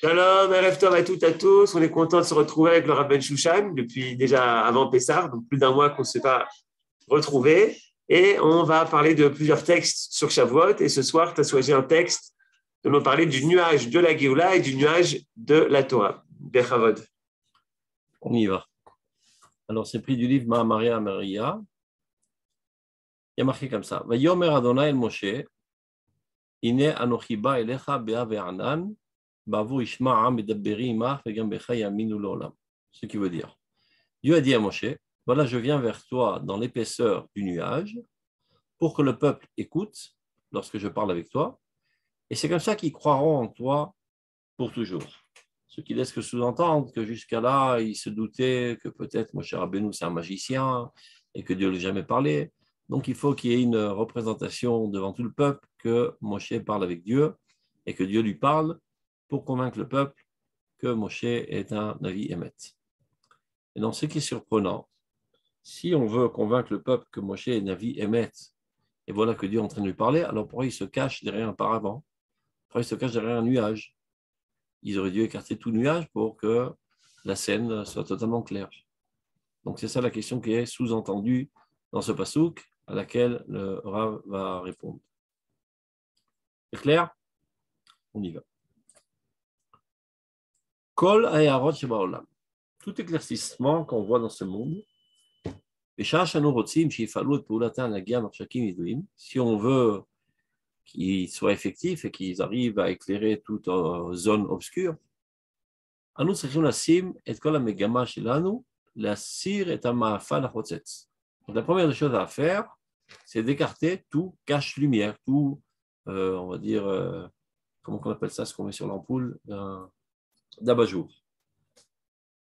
Shalom, Erev Tov à toutes et à tous. On est content de se retrouver avec le Rav Ben Shushan depuis déjà avant Pessah, donc plus d'un mois qu'on ne s'est pas retrouvé. Et on va parler de plusieurs textes sur Shavuot. Et ce soir, tu as choisi un texte de nous parler du nuage de la Géoula et du nuage de la Torah. Bechavod. On y va. Alors, c'est pris du livre Maria Maria. Il y a marqué comme ça. Vayomer Adonai el Moshe, Ine anochi ba elecha bea ve'anan, ba'avur ishma'a medabberi imach vegam becha yaminu l'olam. Ce qui veut dire, Dieu a dit à Moshe, voilà, je viens vers toi dans l'épaisseur du nuage pour que le peuple écoute lorsque je parle avec toi, et c'est comme ça qu'ils croiront en toi pour toujours. Ce qui laisse que sous-entendre que jusqu'à là, il se doutait que peut-être Moshe Rabbeinu, c'est un magicien et que Dieu ne lui a jamais parlé. Donc, il faut qu'il y ait une représentation devant tout le peuple que Moshe parle avec Dieu et que Dieu lui parle pour convaincre le peuple que Moshe est un Navi Emet. Et donc, ce qui est surprenant, si on veut convaincre le peuple que Moshe est Navi Emet, et voilà que Dieu est en train de lui parler, alors pourquoi il se cache derrière un paravent? Pourquoi il se cache derrière un nuage? Ils auraient dû écarter tout nuage pour que la scène soit totalement claire. Donc c'est ça la question qui est sous-entendue dans ce passouk, à laquelle le Rav va répondre. C'est clair? On y va. Kol hayarot shebaolam. Tout éclaircissement qu'on voit dans ce monde, si on veut qu'ils soient effectifs et qu'ils arrivent à éclairer toute zone obscure, אנו צריכים לשים את כל המגמה שלנו, להסיר את המאפל החוצץ. La première des choses à faire, c'est d'écarter tout cache-lumière, tout, on va dire, comment on appelle ça, ce qu'on met sur l'ampoule, d'abat-jour.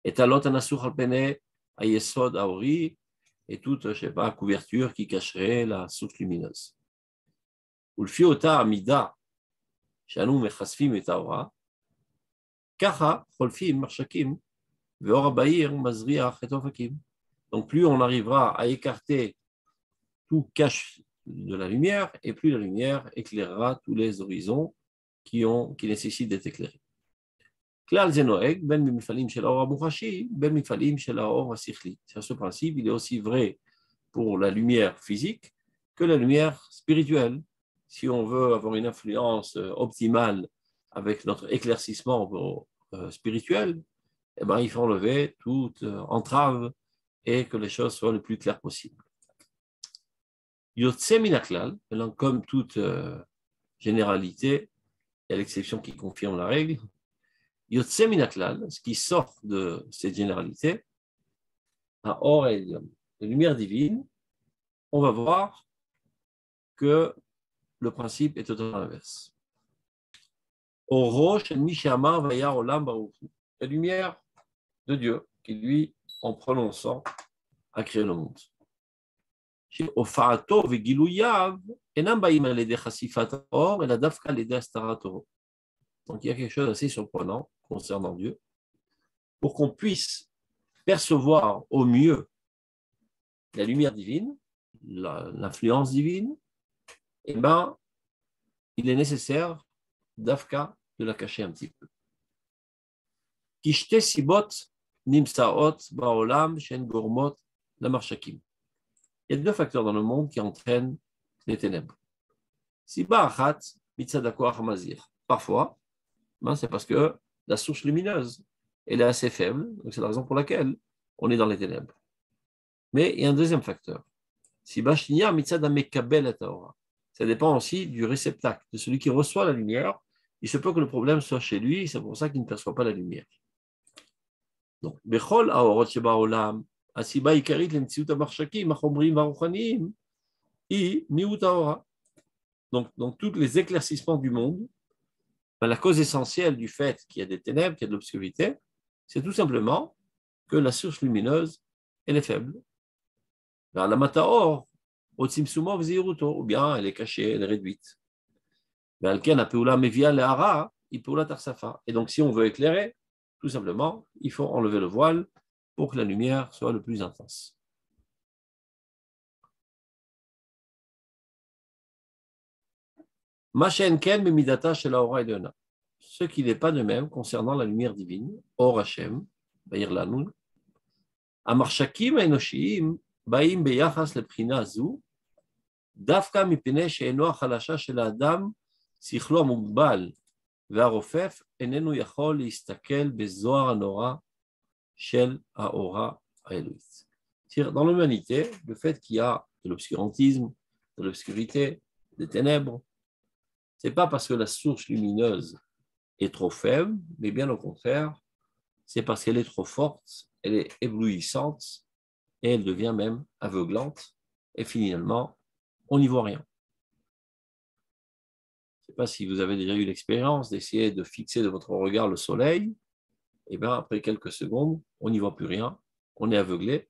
Et talot anasur alpene ayesod aori, et toute, je sais pas, couverture qui cacherait la source lumineuse. ולפי אותה עמידה שאנו מחשפים את האורה, ככה חולפים מחשכים ואור הבהיר מזריח את האופקים. Donc plus on arrivera à écarter tout cache de la lumière, et plus la lumière éclairera tous les horizons qui nécessitent d'être éclairés. כלל זה נוהג בין במפעלים של האור המוחשי, בין מפעלים של האור השכלי. Sur ce principe, il est aussi vrai pour la lumière physique que la lumière spirituelle. Si on veut avoir une influence optimale avec notre éclaircissement spirituel, eh ben, il faut enlever toute entrave et que les choses soient le plus claires possible. Yotse minaklal, comme toute généralité, il y a l'exception qui confirme la règle. Yotse minaklal, ce qui sort de cette généralité, à or et la lumière divine, on va voir que le principe est totalement inverse. La lumière de Dieu qui, lui, en prononçant, a créé le monde. Donc il y a quelque chose d'assez surprenant concernant Dieu. Pour qu'on puisse percevoir au mieux la lumière divine, l'influence divine, eh ben, il est nécessaire d'Afka de la cacher un petit peu. Kishte sibot nimsaot baolam shen gormot la marshakim. Il y a deux facteurs dans le monde qui entraînent les ténèbres. Siba achat mitzadako hamazir. Parfois, c'est parce que la source lumineuse elle est assez faible, donc c'est la raison pour laquelle on est dans les ténèbres. Mais il y a un deuxième facteur. Siba shniya mitzad mekabel et haora. Ça dépend aussi du réceptacle, de celui qui reçoit la lumière. Il se peut que le problème soit chez lui, c'est pour ça qu'il ne perçoit pas la lumière. Donc, bechol haorot sheba olam, asiba ikarit lemtsiut hamarchakim, hachomrim varuchanim, i miut haora. Donc, tous les éclaircissements du monde, la cause essentielle du fait qu'il y a des ténèbres, qu'il y a de l'obscurité, c'est tout simplement que la source lumineuse, elle est faible. La mataor, ou bien elle est cachée, elle est réduite. Et donc, si on veut éclairer, tout simplement, il faut enlever le voile pour que la lumière soit le plus intense. Ce ce qui n'est pas de même concernant la lumière divine, Or Hashem, Baïr Lanu, Amarshakim Enoshim, Baïm Beyachas Lebchina Zu, Dafka Mipene She'eno Halasha Shel Adam, Sichlo Mugbal, והרופף איננו יכול להסתכל בזוהר הנורא של האורה האלוהית. Dans l'humanité, le fait qu'il y a de l'obscurantisme, de l'obscurité, des ténèbres, ce n'est pas parce que la source lumineuse est trop faible, mais bien au contraire, c'est parce qu'elle est trop forte, elle est éblouissante et elle devient même aveuglante et finalement, on n'y voit rien. Je ne sais pas si vous avez déjà eu l'expérience d'essayer de fixer de votre regard le soleil, et bien après quelques secondes, on n'y voit plus rien, on est aveuglé,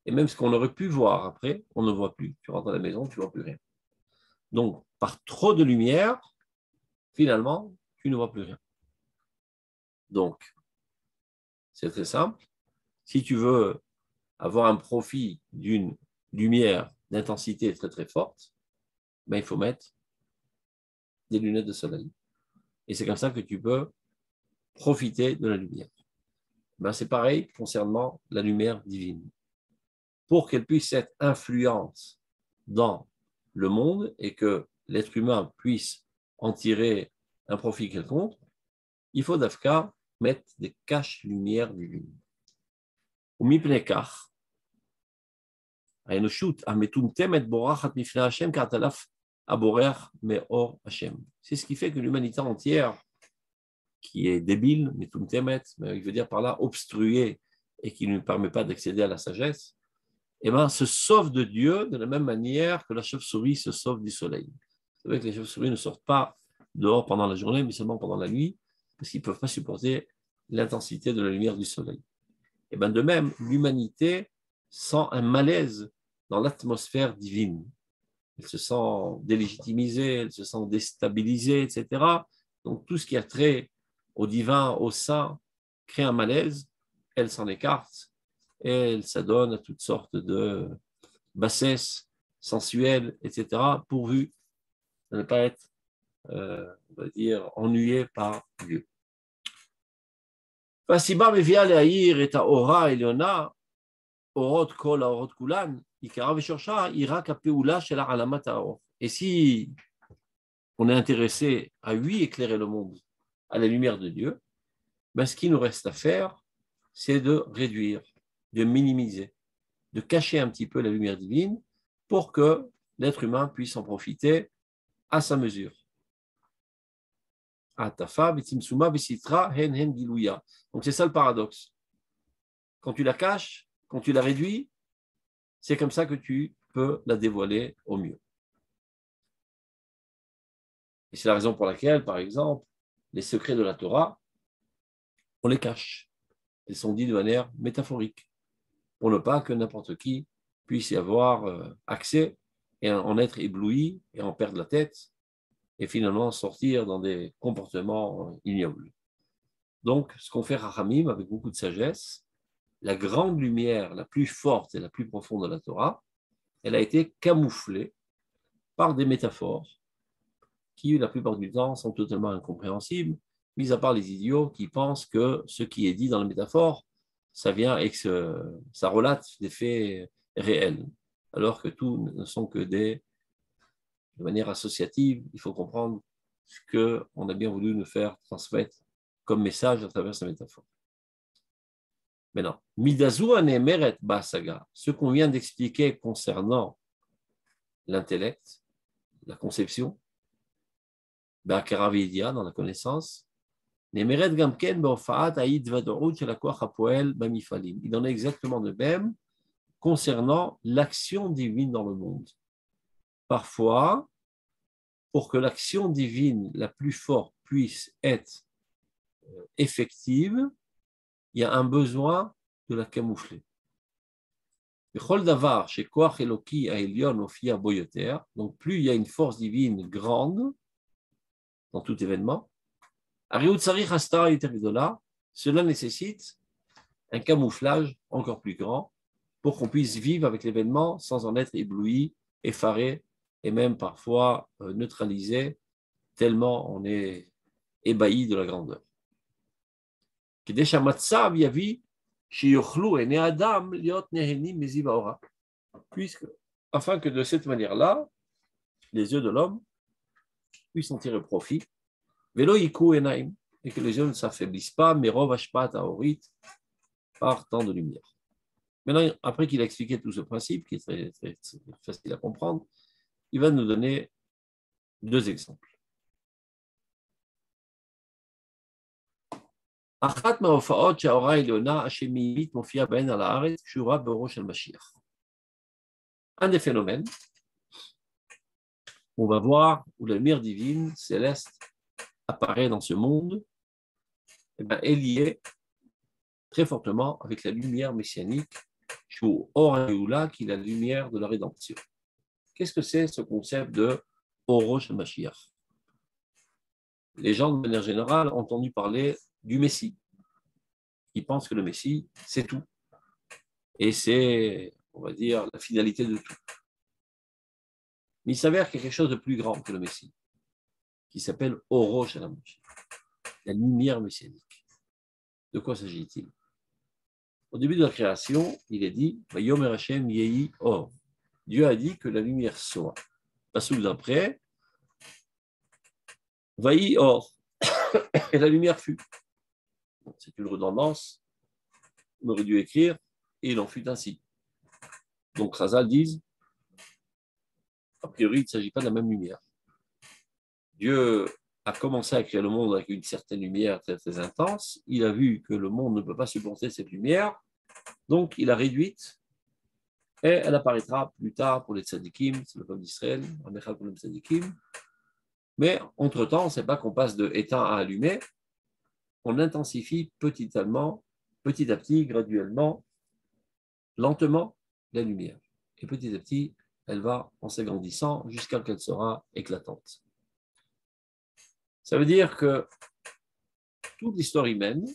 et même ce qu'on aurait pu voir après, on ne voit plus. Tu rentres à la maison, tu ne vois plus rien. Donc, par trop de lumière, finalement, tu ne vois plus rien. Donc, c'est très simple. Si tu veux avoir un profit d'une lumière d'intensité très très forte, ben, il faut mettre des lunettes de soleil. Et c'est comme ça que tu peux profiter de la lumière. Ben, c'est pareil concernant la lumière divine. Pour qu'elle puisse être influente dans le monde et que l'être humain puisse en tirer un profit quelconque, il faut d'Afka mettre des caches-lumières divines. Ou mipnekach, האנושות המטומטמת בורחת מפני השם כעטלף הבורח מאור השם. C'est ce qui fait que l'humanité entière, qui est débile, מטומטמת, il veut dire par là obstruée et qui ne lui permet pas d'accéder à la sagesse, eh ben, se sauve de Dieu de la même manière que la chauve-souris se sauve du soleil. Vous savez que les chauves-souris ne sortent pas dehors pendant la journée, mais seulement pendant la nuit, parce qu'ils ne peuvent pas supporter l'intensité de la lumière du soleil. Et ben, de même, l'humanité sent un malaise dans l'atmosphère divine. Elle se sent délégitimisée, elle se sent déstabilisée, etc. Donc tout ce qui a trait au divin, au saint, crée un malaise, elle s'en écarte et elle s'adonne à toutes sortes de bassesses sensuelles, etc., pourvu de ne pas être, on va dire, ennuyé par Dieu. והסיבה מביאה להאיר את האורה העליונה, אורות כל האורות כולן, עיקרה ושורשה היא רק הפעולה של העלמת האור. Et si on est intéressé à lui éclairer le monde à la lumière de Dieu, ben ce qu'il nous reste à faire, c'est de réduire, de minimiser, de cacher un petit peu la lumière divine pour que l'être humain puisse en profiter à sa mesure. Donc c'est ça le paradoxe. Quand tu la caches, quand tu la réduis, c'est comme ça que tu peux la dévoiler au mieux. Et c'est la raison pour laquelle, par exemple, les secrets de la Torah, on les cache. Ils sont dits de manière métaphorique, pour ne pas que n'importe qui puisse y avoir accès et en être ébloui et en perdre la tête et finalement sortir dans des comportements ignobles. Donc, ce qu'on fait Rachamim avec beaucoup de sagesse, la grande lumière la plus forte et la plus profonde de la Torah, elle a été camouflée par des métaphores qui, la plupart du temps, sont totalement incompréhensibles, mis à part les idiots qui pensent que ce qui est dit dans la métaphore, ça vient et que ça relate des faits réels, alors que tout ne sont que de manière associative, il faut comprendre ce qu'on a bien voulu nous faire transmettre comme message à travers cette métaphore. Maintenant, Midazu anemeret basaga, ce qu'on vient d'expliquer concernant l'intellect, la conception, Bakaravidia dans la connaissance, nemeret gamken beofaat aïd vadorut shel hakoach hapoel bamifalim. Il en est exactement de même concernant l'action divine dans le monde. Parfois, pour que l'action divine la plus forte puisse être effective, il y a un besoin de la camoufler. Donc plus il y a une force divine grande dans tout événement, cela nécessite un camouflage encore plus grand pour qu'on puisse vivre avec l'événement sans en être ébloui, effaré et même parfois neutralisé, tellement on est ébahis de la grandeur. Puisque, afin que de cette manière-là, les yeux de l'homme puissent en tirer profit, et que les yeux ne s'affaiblissent pas, mais par tant de lumière. Maintenant, après qu'il a expliqué tout ce principe, qui est très, très, très facile à comprendre, il va nous donner deux exemples. Un des phénomènes, on va voir où la lumière divine céleste apparaît dans ce monde, est liée très fortement avec la lumière messianique, qui est la lumière de la rédemption. Qu'est-ce que c'est ce concept de Orosh Mashiach? Les gens, de manière générale, ont entendu parler du Messie. Ils pensent que le Messie, c'est tout. Et c'est, on va dire, la finalité de tout. Mais il s'avère qu'il y a quelque chose de plus grand que le Messie, qui s'appelle Orosh Mashiach, la lumière messianique. De quoi s'agit-il? Au début de la création, il est dit Vayomer Hashem Yehi Or. Dieu a dit que la lumière soit. Passage d'après, Vayi Or. Et la lumière fut. C'est une redondance. On aurait dû écrire et il en fut ainsi. Donc Chazal disent a priori, il ne s'agit pas de la même lumière. Dieu a commencé à créer le monde avec une certaine lumière très, très intense. Il a vu que le monde ne peut pas supporter cette lumière. Donc, il a réduite et elle apparaîtra plus tard pour les tzadikim, c'est le peuple d'Israël, pour les tzadikim. Mais entre-temps, on ne sait pas qu'on passe de éteint à allumé. On intensifie petit à petit, graduellement, lentement, la lumière. Et petit à petit, elle va en s'agrandissant jusqu'à ce qu'elle sera éclatante. Ça veut dire que toute l'histoire humaine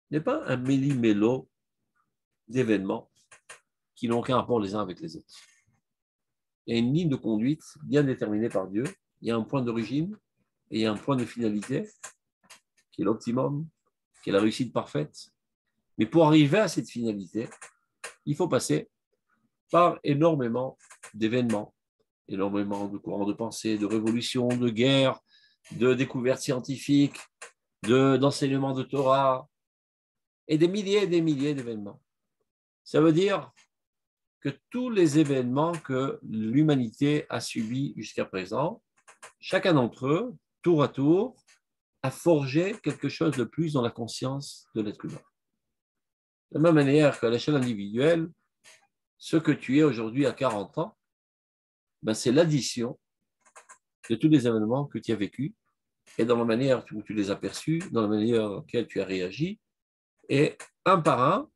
n'est pas un méli-mélo d'événements qui n'ont aucun rapport les uns avec les autres. Il y a une ligne de conduite bien déterminée par Dieu. Il y a un point d'origine et il y a un point de finalité qui est l'optimum, qui est la réussite parfaite. Mais pour arriver à cette finalité, il faut passer par énormément d'événements, énormément de courants de pensée, de révolutions, de guerres, de découvertes scientifiques, d'enseignements de Torah, et des milliers d'événements. Ça veut dire que tous les événements que l'humanité a subis jusqu'à présent, chacun d'entre eux, tour à tour, a forgé quelque chose de plus dans la conscience de l'être humain. De la même manière qu'à l'échelle individuelle, ce que tu es aujourd'hui à 40 ans, c'est l'addition de tous les événements que tu as vécus et dans la manière où tu les as perçus, dans la manière dans laquelle tu as réagi, et un par un,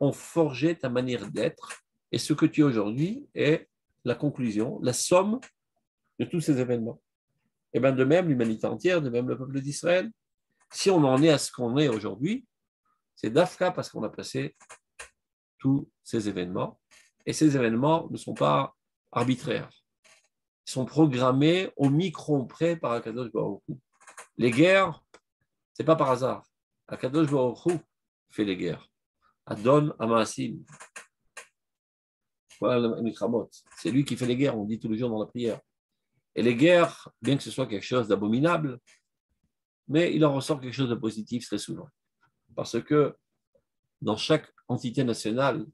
ont forgé ta manière d'être, et ce que tu es aujourd'hui est la conclusion, la somme de tous ces événements. Et bien de même, l'humanité entière, de même le peuple d'Israël, si on en est à ce qu'on est aujourd'hui, c'est d'Afka parce qu'on a passé tous ces événements, et ces événements ne sont pas arbitraires. Ils sont programmés au micron près par Akadosh Baruch Hu. Les guerres, ce n'est pas par hasard. Akadosh Baruch Hu fait les guerres. Adon Amasim. Voilà c'est lui qui fait les guerres, on dit tous les jours dans la prière. Et les guerres, bien que ce soit quelque chose d'abominable, mais il en ressort quelque chose de positif très souvent. Parce que dans chaque entité nationale,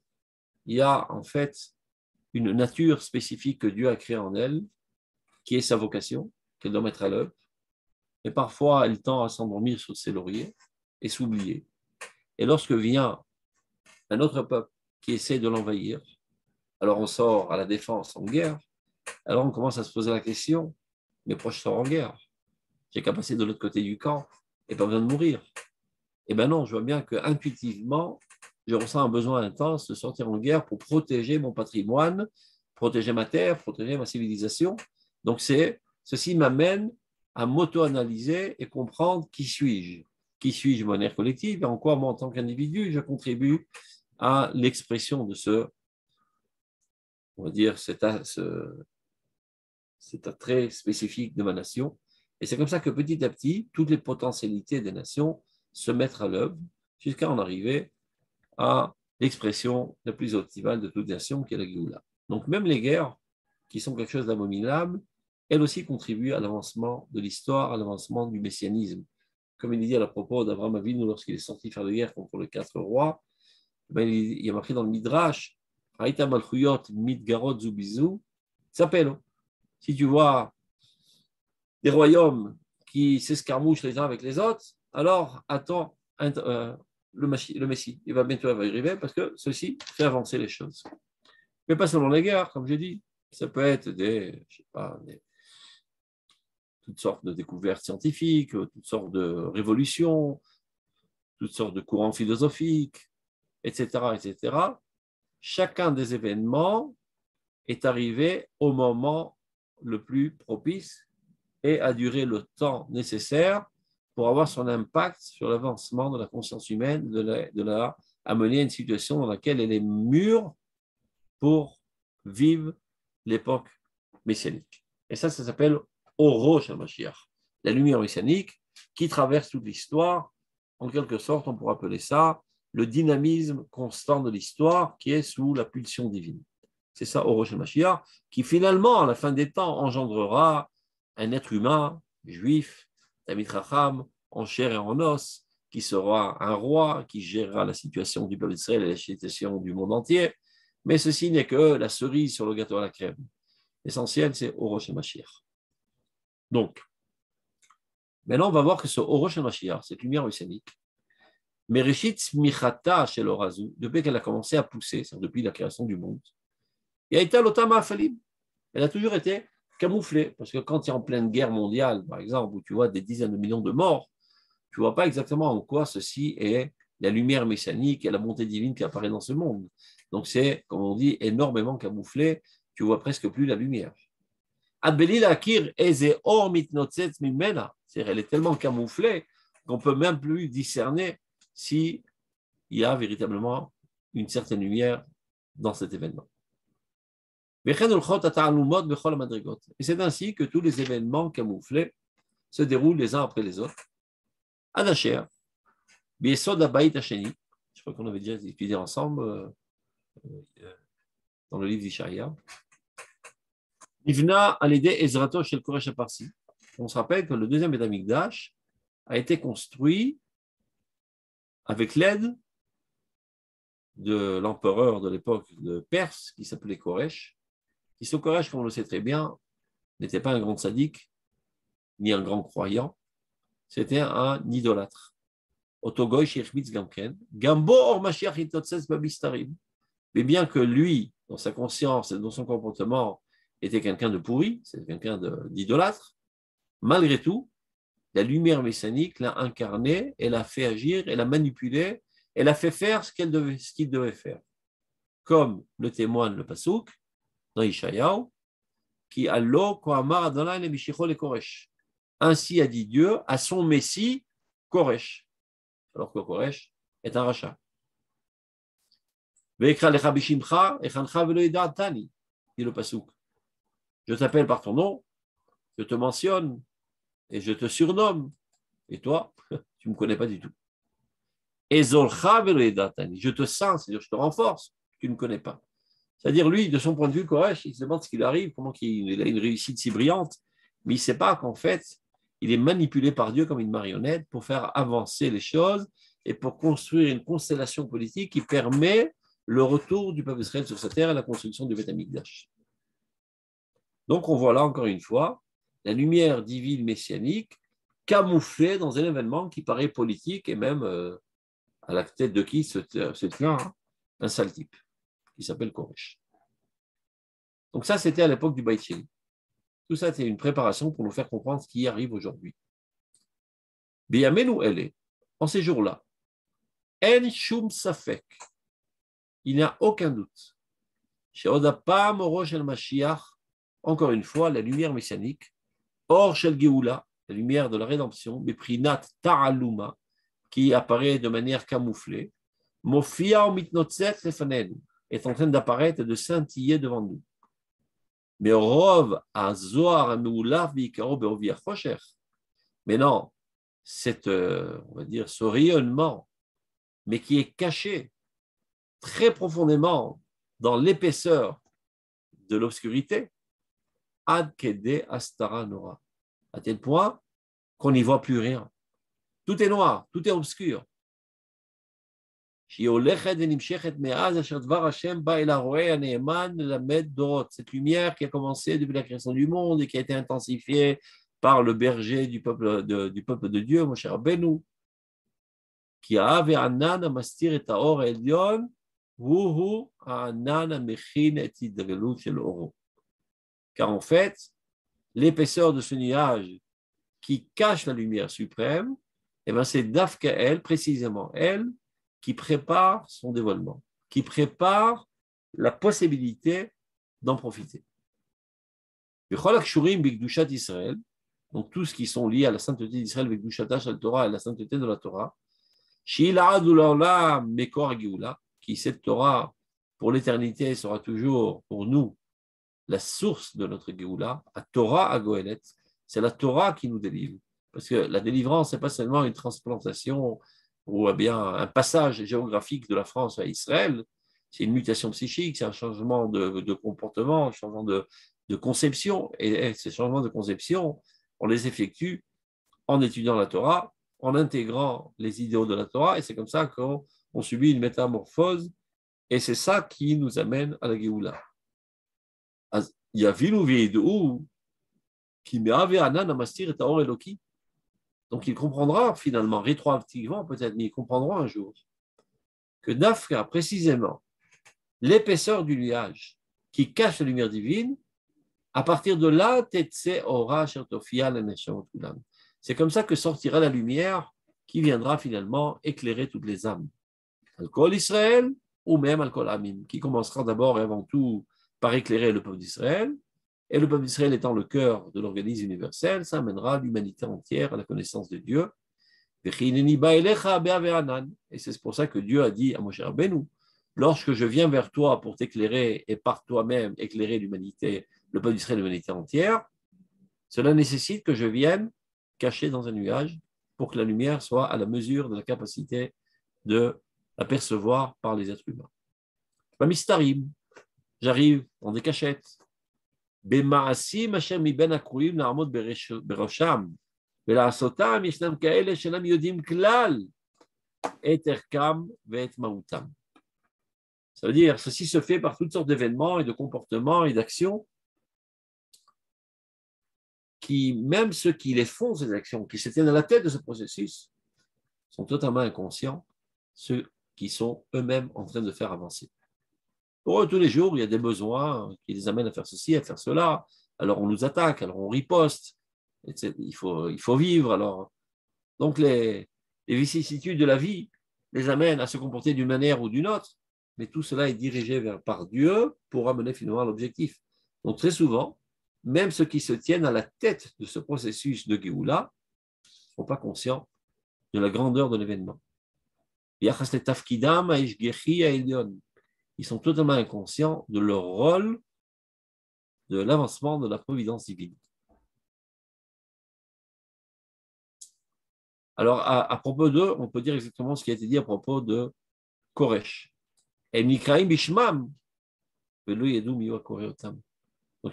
il y a en fait une nature spécifique que Dieu a créée en elle, qui est sa vocation, qu'elle doit mettre à l'œuvre. Et parfois, elle tend à s'endormir sur ses lauriers et s'oublier. Et lorsque vient un autre peuple qui essaie de l'envahir, alors on sort à la défense en guerre, alors on commence à se poser la question, mes proches sortent en guerre, j'ai qu'à passer de l'autre côté du camp et pas besoin de mourir. Eh bien non, je vois bien qu'intuitivement, je ressens un besoin intense de sortir en guerre pour protéger mon patrimoine, protéger ma terre, protéger ma civilisation. Donc ceci m'amène à m'auto-analyser et comprendre qui suis-je. Qui suis-je de manière collective et en quoi, moi, en tant qu'individu, je contribue à l'expression de on va dire, cet attrait spécifique de ma nation. Et c'est comme ça que petit à petit, toutes les potentialités des nations se mettent à l'œuvre jusqu'à en arriver à l'expression la plus optimale de toute nation, qui est la Géoula. Donc même les guerres, qui sont quelque chose d'abominable, elles aussi contribuent à l'avancement de l'histoire, à l'avancement du messianisme. Comme il dit à propos d'Abraham Avinu lorsqu'il est sorti faire la guerre contre les 4 rois, ben, il y a marqué dans le Midrash, Haïta Malchuyot Midgarot Zubizu, s'appelle. Si tu vois des royaumes qui s'escarmouchent les uns avec les autres, alors attends le Messie. Il va bientôt arriver parce que ceci fait avancer les choses. Mais pas seulement les guerres, comme je dis. Ça peut être toutes sortes de découvertes scientifiques, toutes sortes de révolutions, toutes sortes de courants philosophiques, etc., etc. Chacun des événements est arrivé au moment le plus propice et a duré le temps nécessaire pour avoir son impact sur l'avancement de la conscience humaine, de la amener à une situation dans laquelle elle est mûre pour vivre l'époque messianique. Et ça s'appelle Orosh HaMashiach, la lumière messianique qui traverse toute l'histoire. En quelque sorte, on pourrait appeler ça le dynamisme constant de l'histoire qui est sous la pulsion divine. C'est ça, Orosh HaMashiach, qui finalement, à la fin des temps, engendrera un être humain, juif, Tamid Chacham, en chair et en os, qui sera un roi, qui gérera la situation du peuple d'Israël et la situation du monde entier. Mais ceci n'est que la cerise sur le gâteau à la crème. L'essentiel, c'est Orosh HaMashiach. Donc, maintenant, on va voir que ce Orosh HaMashiach, cette lumière messianique, Mereshit Smichata chez l'Orazou, depuis qu'elle a commencé à pousser, c'est-à-dire depuis la création du monde, et a été l'Otama Afalim. Elle a toujours été camouflée, parce que quand tu es en pleine guerre mondiale, par exemple, où tu vois des dizaines de millions de morts, tu ne vois pas exactement en quoi ceci est la lumière messianique et la bonté divine qui apparaît dans ce monde. Donc c'est, comme on dit, énormément camouflé, tu ne vois presque plus la lumière. C'est-à-dire, elle est tellement camouflée qu'on ne peut même plus discerner s'il y a véritablement une certaine lumière dans cet événement. Et c'est ainsi que tous les événements camouflés se déroulent les uns après les autres. Adacher, Biesod Abayit Hasheni, je crois qu'on avait déjà étudié ensemble dans le livre d'Ishaïa. Nivna Alede Ezrato Shel Koresh Aparsi. On se rappelle que le deuxième Beth Amikdash a été construit avec l'aide de l'empereur de l'époque de Perse qui s'appelait Koresh. Et ce Koresh, comme on le sait très bien, n'était pas un grand sadique ni un grand croyant, c'était un idolâtre. Otogoy Shechmitz Gamken, Gambo Or Mashiach Itotses Babistarim. Mais bien que lui, dans sa conscience et dans son comportement, était quelqu'un de pourri, c'est quelqu'un d'idolâtre, malgré tout, la lumière messianique l'a incarné, elle l'a fait agir, elle l'a manipulé, elle a fait faire ce qu'il devait faire. Comme le témoigne le Passouk dans Ishaïaou, qui allo koamar Adonai le Mishicho le Koresh. Ainsi a dit Dieu à son Messie Koresh, alors que Koresh est un rachat. Ve'ekra lecha bishimcha echancha velo yida'atani, dit le Passouk. Je t'appelle par ton nom, je te mentionne et je te surnomme. Et toi, tu ne me connais pas du tout. Ezolcha velo yida'atani, je te sens, c'est-à-dire je te renforce, tu ne me connais pas. C'est-à-dire, lui, de son point de vue, Koresh, il se demande ce qui lui arrive, comment il a une réussite si brillante, mais il ne sait pas qu'en fait, il est manipulé par Dieu comme une marionnette pour faire avancer les choses et pour construire une constellation politique qui permet le retour du peuple d'Israël sur sa terre et la construction du Beth Amikdash. Donc, on voit là, encore une fois, la lumière divine messianique camouflée dans un événement qui paraît politique et même à la tête de qui se tient un sale type qui s'appelle Koresh. Donc ça, c'était à l'époque du Beit Sheni. Tout ça, c'est une préparation pour nous faire comprendre ce qui arrive aujourd'hui. Biyamenu ele, en ces jours-là, en shum safek, il n'y a aucun doute. Sheodapam orosh el Mashiach, encore une fois, la lumière messianique, or shel Geoula, la lumière de la rédemption, beprinat ta'aluma, qui apparaît de manière camouflée, mofia o mitnotzet lefanenu, est en train d'apparaître et de scintiller devant nous. Mais Rov à Zohar Meoulav Vikaro Beovi Achocher, Mais non, on va dire, ce rayonnement, mais qui est caché très profondément dans l'épaisseur de l'obscurité, ad kede astara nora, à tel point qu'on n'y voit plus rien. Tout est noir, tout est obscur. Cette lumière qui a commencé depuis la création du monde et qui a été intensifiée par le berger du peuple de Dieu, Moshe Rabbeinu, qui a ave anan amastir et haor elyon, vuhu anan amechin et idgalut shel oro. Car en fait, l'épaisseur de ce nuage qui cache la lumière suprême, eh bien c'est Dafka elle, précisément elle, qui prépare son dévoilement, qui prépare la possibilité d'en profiter. Donc tous ce qui sont liés à la sainteté d'Israël, avec Gdushata shel Torah, et la sainteté de la Torah, qui cette Torah pour l'éternité sera toujours pour nous la source de notre Géoula, à Torah à Goélet, c'est la Torah qui nous délivre. Parce que la délivrance, ce n'est pas seulement une transplantation ou bien un passage géographique de la France à Israël, c'est une mutation psychique, c'est un changement de comportement, un changement de conception. Et ces changements de conception, on les effectue en étudiant la Torah, en intégrant les idéaux de la Torah, et c'est comme ça qu'on subit une métamorphose, et c'est ça qui nous amène à la Géoula. Yavinu v'yid'u ki me'ave anan amastir et haor eloki. Donc il comprendra finalement, rétroactivement peut-être, mais il comprendra un jour que Dafka, précisément, l'épaisseur du nuage qui cache la lumière divine, à partir de là, Tetse ora shertofia l'aneshama kulam. C'est comme ça que sortira la lumière qui viendra finalement éclairer toutes les âmes. Al-Kol Israël ou même Al-Kol Amim, qui commencera d'abord et avant tout par éclairer le peuple d'Israël, et le peuple d'Israël étant le cœur de l'organisme universel, ça amènera l'humanité entière à la connaissance de Dieu. Et c'est pour ça que Dieu a dit à Moshe Rabbeinu, lorsque je viens vers toi pour t'éclairer et par toi-même éclairer l'humanité, le peuple d'Israël, l'humanité entière, cela nécessite que je vienne cacher dans un nuage pour que la lumière soit à la mesure de la capacité de la percevoir par les êtres humains. Mistarim, j'arrive dans des cachettes. במעשים אשר מבין הקרואים לעמוד בראשם ולעשותם ישנם כאלה שאינם יודעים כלל את ערכם ואת מהותם. Ça veut dire, ceci se fait par toutes sortes d'événements et de comportements et d'actions qui, même ceux qui les font, ces actions, qui se tiennent à la tête de ce processus, sont totalement inconscients, ceux qui sont eux-mêmes en train de faire avancer. Pour eux, tous les jours, il y a des besoins qui les amènent à faire ceci, à faire cela. Alors, on nous attaque, alors on riposte. Il faut vivre. Alors, donc, les vicissitudes de la vie les amènent à se comporter d'une manière ou d'une autre. Mais tout cela est dirigé par Dieu pour amener finalement à l'objectif. Donc, très souvent, même ceux qui se tiennent à la tête de ce processus de Géoula ne sont pas conscients de la grandeur de l'événement. Ils sont totalement inconscients de leur rôle de l'avancement de la providence divine. Alors, à propos d'eux, on peut dire exactement ce qui a été dit à propos de Koresh. Donc,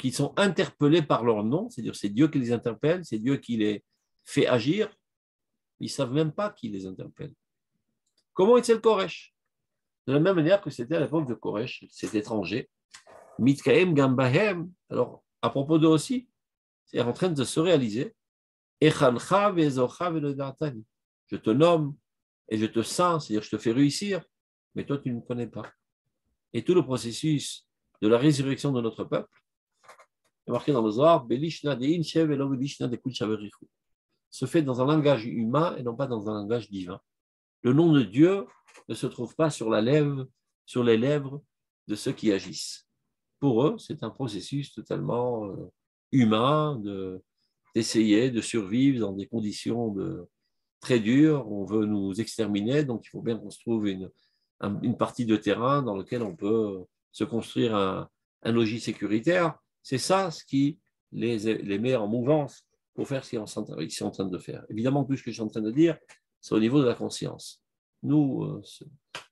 ils sont interpellés par leur nom, c'est-à-dire c'est Dieu qui les interpelle, c'est Dieu qui les fait agir. Ils ne savent même pas qui les interpelle. Comment est-il Koresh? De la même manière que c'était à l'époque de Koresh, cet étranger. Mitkaem Gambahem, alors à propos d'eux aussi, c'est en train de se réaliser. Je te nomme et je te sens, c'est-à-dire je te fais réussir, mais toi tu ne me connais pas. Et tout le processus de la résurrection de notre peuple est marqué dans le Zohar, se fait dans un langage humain et non pas dans un langage divin. Le nom de Dieu ne se trouve pas sur les lèvres de ceux qui agissent. Pour eux, c'est un processus totalement humain d'essayer de survivre dans des conditions très dures. On veut nous exterminer, donc il faut bien qu'on se trouve une partie de terrain dans lequel on peut se construire un logis sécuritaire. C'est ça ce qui les met en mouvance pour faire ce qu'ils sont en train de faire. Évidemment, tout ce que je suis en train de dire, c'est au niveau de la conscience. Nous,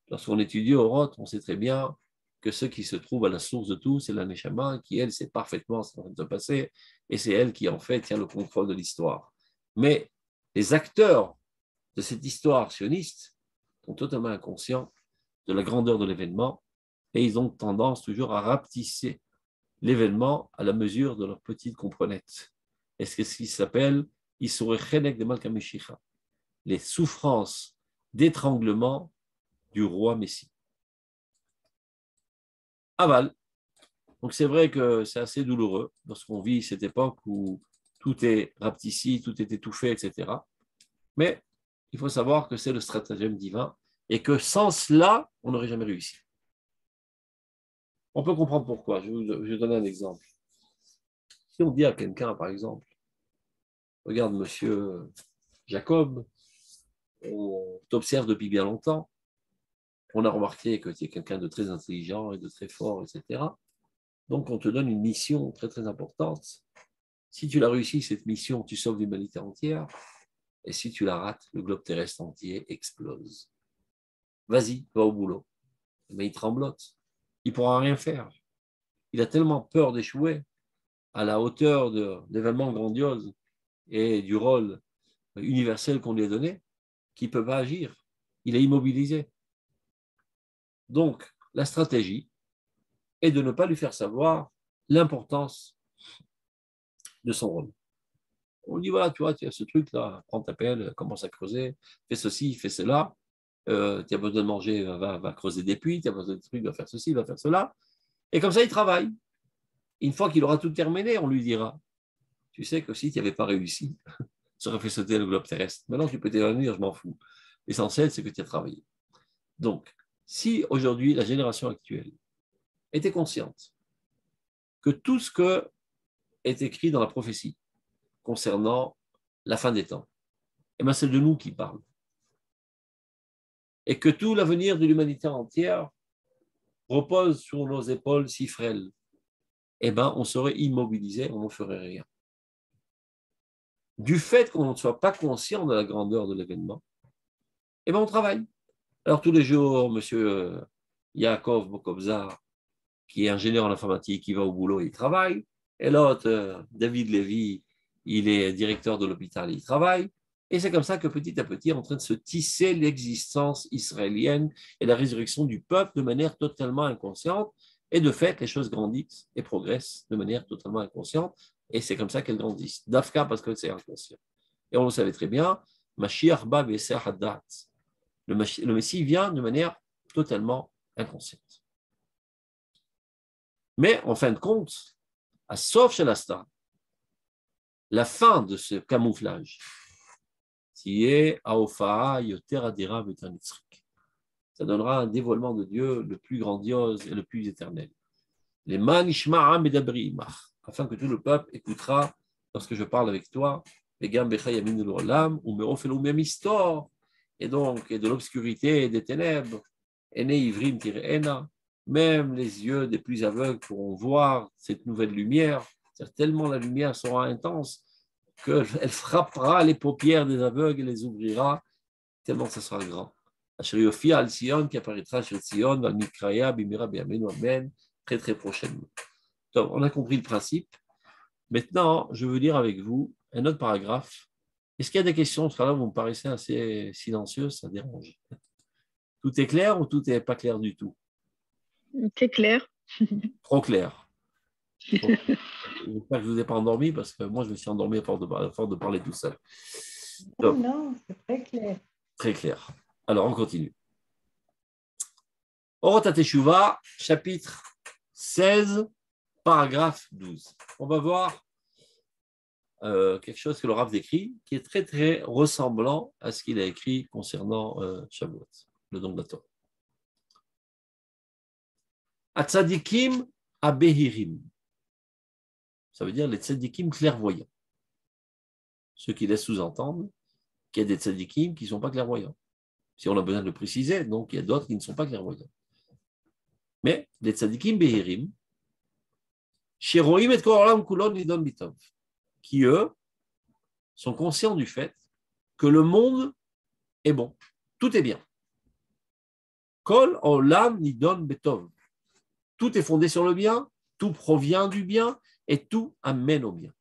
lorsqu'on étudie au Roth, on sait très bien que ce qui se trouve à la source de tout, c'est la Neshama, qui, elle, sait parfaitement ce qui est en train de se passer, et c'est elle qui, en fait, tient le contrôle de l'histoire. Mais les acteurs de cette histoire sioniste sont totalement inconscients de la grandeur de l'événement, et ils ont tendance toujours à rapetisser l'événement à la mesure de leur petite comprenette. Et c'est ce qui s'appelle Isurech de Malkameshicha, les souffrances d'étranglement du roi Messie. Aval. Donc c'est vrai que c'est assez douloureux lorsqu'on vit cette époque où tout est rapetissé, tout est étouffé, etc. Mais il faut savoir que c'est le stratagème divin et que sans cela, on n'aurait jamais réussi. On peut comprendre pourquoi. Je vais vous donner un exemple. Si on dit à quelqu'un, par exemple, regarde, monsieur Jacob, on t'observe depuis bien longtemps, on a remarqué que tu es quelqu'un de très intelligent et de très fort, etc. Donc, on te donne une mission très, très importante. Si tu l'as réussi, cette mission, tu sauves l'humanité entière. Et si tu la rates, le globe terrestre entier explose. Vas-y, va au boulot. Mais il tremblote. Il ne pourra rien faire. Il a tellement peur d'échouer à la hauteur d'événements grandioses et du rôle universel qu'on lui a donné qu'il ne peut pas agir. Il est immobilisé. Donc, la stratégie est de ne pas lui faire savoir l'importance de son rôle. On dit, voilà, tu vois, tu as ce truc-là, prends ta pelle, commence à creuser, fais ceci, fais cela, tu as besoin de manger, va creuser des puits, tu as besoin de trucs, va faire ceci, va faire cela. Et comme ça, il travaille. Une fois qu'il aura tout terminé, on lui dira, tu sais que si tu n'avais pas réussi, ça aurait fait sauter le globe terrestre. Maintenant, tu peux t'évanouir, je m'en fous. L'essentiel, c'est que tu as travaillé. Donc, si aujourd'hui, la génération actuelle était consciente que tout ce que est écrit dans la prophétie concernant la fin des temps, eh bien, c'est de nous qui parle. Et que tout l'avenir de l'humanité entière repose sur nos épaules si frêles, eh bien, on serait immobilisé, on ne ferait rien. Du fait qu'on ne soit pas conscient de la grandeur de l'événement, eh bien, on travaille. Alors, tous les jours, monsieur Yaakov Bokobzar, qui est ingénieur en informatique, il va au boulot, il travaille. Et l'autre, David Lévy, il est directeur de l'hôpital, il travaille. Et c'est comme ça que petit à petit, est en train de se tisser l'existence israélienne et la résurrection du peuple de manière totalement inconsciente. Et de fait, les choses grandissent et progressent de manière totalement inconsciente. Et c'est comme ça qu'elles grandissent. Dafka, parce que c'est inconscient. Et on le savait très bien, Mashiach ba beser hadat. Le Messie vient de manière totalement inconsciente. Mais en fin de compte, à Sof Shalasta, la fin de ce camouflage, qui est Aofa'a Yoter Adira Vetanitzrik, ça donnera un dévoilement de Dieu le plus grandiose et le plus éternel. Les Man Ishma'a Medabri Imach, afin que tout le peuple écoutera lorsque je parle avec toi, et Gambecha Yamin Olam, ou Meofel Mistor, et donc, et de l'obscurité et des ténèbres, Ene Ivrim Tirena, même les yeux des plus aveugles pourront voir cette nouvelle lumière. C'est-à-dire tellement la lumière sera intense qu'elle frappera les paupières des aveugles et les ouvrira, tellement ça sera grand. Asheriofi al Sion, qui apparaîtra sur Sion, dans Mikraya, Bimira, Biamenu, Amen, très très prochainement. Donc, on a compris le principe. Maintenant, je veux dire avec vous un autre paragraphe. Est-ce qu'il y a des questions? Parce que là, vous me paraissez assez silencieux, ça dérange. Tout est clair ou tout n'est pas clair du tout? C'est clair. Trop clair. J'espère que je ne vous ai pas endormi parce que moi, je me suis endormi à force de parler tout seul. Donc, non, c'est très clair. Très clair. Alors, on continue. Orot HaTeshuva, chapitre 16, paragraphe 12. On va voir quelque chose que le Rav décrit qui est très, très ressemblant à ce qu'il a écrit concernant Shavuot, le don de la Torah. Atzadikim abehirim. Ça veut dire les tzadikim clairvoyants. Ce qui laisse sous-entendre qu'il y a des tzadikim qui ne sont pas clairvoyants. Si on a besoin de le préciser, donc il y a d'autres qui ne sont pas clairvoyants. Mais les tzadikim behirim, sheroim et kol haolam kulon lidon bitov, qui eux sont conscients du fait que le monde est bon, tout est bien. Kol olam nidon betov. Tout est fondé sur le bien, tout provient du bien et tout amène au bien.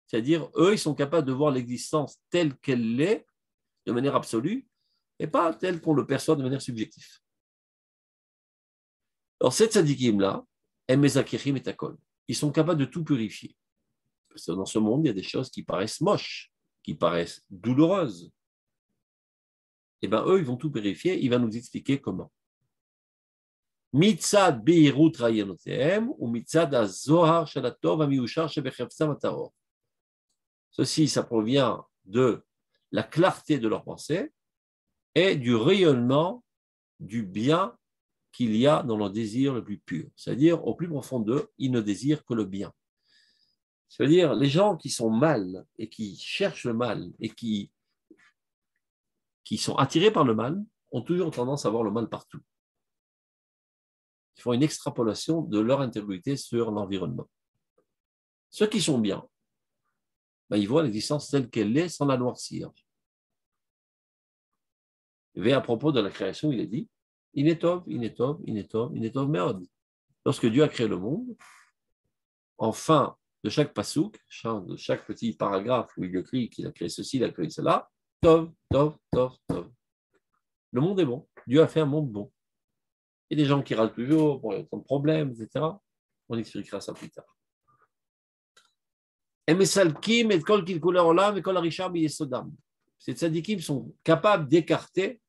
C'est-à-dire, eux, ils sont capables de voir l'existence telle qu'elle est, de manière absolue, et pas telle qu'on le perçoit de manière subjective. Alors, ces tzadikim-là, Emezakirim et Takol, ils sont capables de tout purifier. Parce que dans ce monde, il y a des choses qui paraissent moches, qui paraissent douloureuses. Et bien, eux, ils vont tout purifier, il va nous expliquer comment. Mitzad beirut rayanotem ou mitzad azohar shalatov amiushar shebechefsam ataor. Ceci, ça provient de la clarté de leur pensée et du rayonnement du bien qu'il y a dans leur désir le plus pur. C'est-à-dire, au plus profond d'eux, ils ne désirent que le bien. C'est-à-dire, les gens qui sont mal et qui cherchent le mal et qui sont attirés par le mal ont toujours tendance à voir le mal partout. Ils font une extrapolation de leur intégrité sur l'environnement. Ceux qui sont bien, ils voient l'existence telle qu'elle est sans la noircir. Et à propos de la création, il est dit Inetov, Inetov, Inetov, Inetov Meod. Lorsque Dieu a créé le monde, en fin de chaque pasouk, de chaque petit paragraphe où il écrit qu'il a créé ceci, il a créé cela, Tov, Tov, Tov, Tov. Le monde est bon. Dieu a fait un monde bon. Il y a des gens qui râlent toujours pour autant de problèmes, etc. On expliquera ça plus tard. Ces tzadikim sont capables d'écarter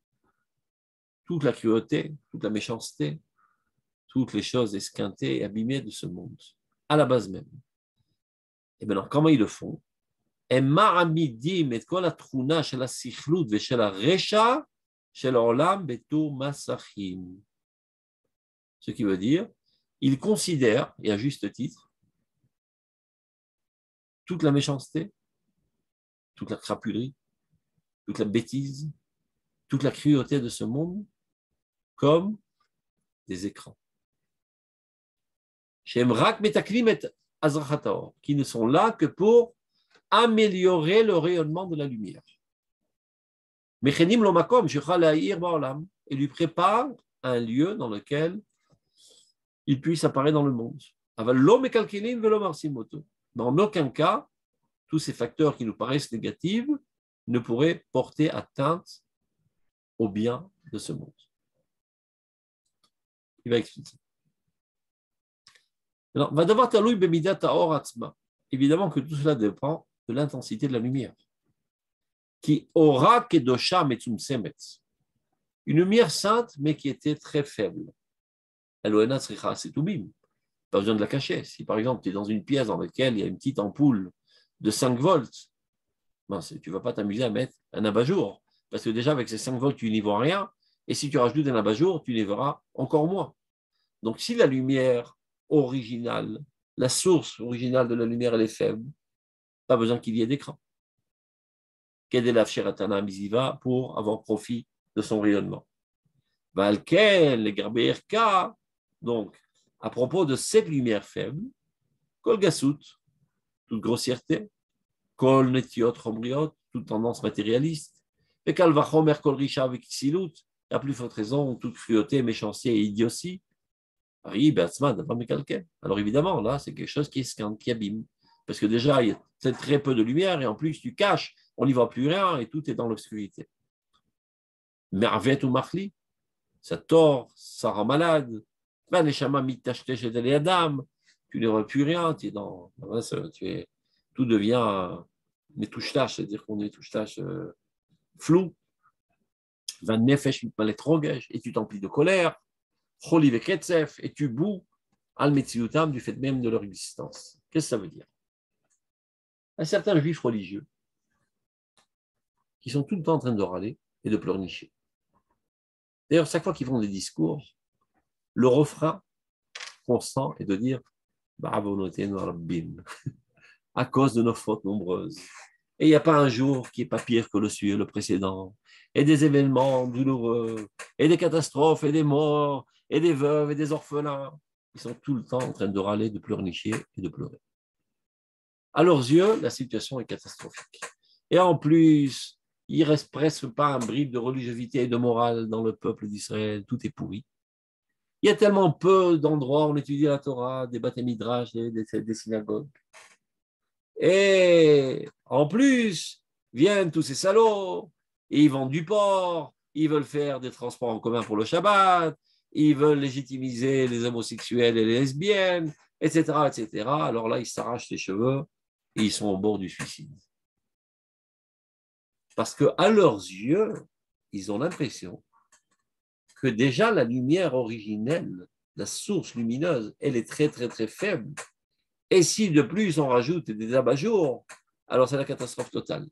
toute la cruauté, toute la méchanceté, toutes les choses esquintées et abîmées de ce monde, à la base même. Et maintenant, comment ils le font? Ce qui veut dire, ils considèrent, et à juste titre, toute la méchanceté, toute la crapulerie, toute la bêtise, toute la cruauté de ce monde comme des écrans. Qui ne sont là que pour améliorer le rayonnement de la lumière. Et lui prépare un lieu dans lequel il puisse apparaître dans le monde. Mais en aucun cas, tous ces facteurs qui nous paraissent négatifs ne pourraient porter atteinte au bien de ce monde. Il va expliquer. Alors, évidemment que tout cela dépend de l'intensité de la lumière. Qui aura kedosha metzumsemet. Une lumière sainte, mais qui était très faible. Eloena tzricha setubim. Pas besoin de la cacher. Si par exemple tu es dans une pièce dans laquelle il y a une petite ampoule de 5 volts, tu ne vas pas t'amuser à mettre un abat-jour. Parce que déjà avec ces 5 volts, tu n'y vois rien. Et si tu rajoutes un abat-jour, tu les verras encore moins. Donc si la lumière originale, la source originale de la lumière, elle est faible, pas besoin qu'il y ait d'écran. Pour avoir profit de son rayonnement. Donc, à propos de cette lumière faible, Kol Gasout, toute grossièreté, Kol Netiot Chomriot, toute tendance matérialiste, et Kal Vachomer Kol Risha avec Xilut, la plus forte raison, toute cruauté, méchanceté et idiotie. Alors évidemment, là, c'est quelque chose qui esquinte, qui abîme. Parce que déjà, il y a très peu de lumière et en plus, tu caches, on n'y voit plus rien et tout est dans l'obscurité. Mervet ou Marli, ça tord, ça rend malade. Tu ne vois plus rien, tu es dans. Tout devient mais touche-tâche, c'est-à-dire qu'on est touche-tâche flou. Et tu t'emplis de colère. Et tu boues al-metziutam du fait même de leur existence. Qu'est-ce que ça veut dire? Un certain juif religieux qui sont tout le temps en train de râler et de pleurnicher. D'ailleurs, chaque fois qu'ils font des discours, le refrain constant est de dire à cause de nos fautes nombreuses. Et il n'y a pas un jour qui n'est pas pire que le précédent. Et des événements douloureux, et des catastrophes, et des morts, et des veuves, et des orphelins. Ils sont tout le temps en train de râler, de pleurnicher et de pleurer. À leurs yeux, la situation est catastrophique. Et en plus, il ne reste presque pas un bris de religiosité et de morale dans le peuple d'Israël. Tout est pourri. Il y a tellement peu d'endroits où on étudie la Torah, des bâtiments midrash, des synagogues. Et en plus, viennent tous ces salauds, et ils vendent du porc, ils veulent faire des transports en commun pour le Shabbat, ils veulent légitimiser les homosexuels et les lesbiennes, etc., etc. Alors là, ils s'arrachent les cheveux et ils sont au bord du suicide. Parce qu'à leurs yeux, ils ont l'impression que déjà la lumière originelle, la source lumineuse, elle est très, très, très faible. Et si de plus on rajoute des abat-jours, alors c'est la catastrophe totale.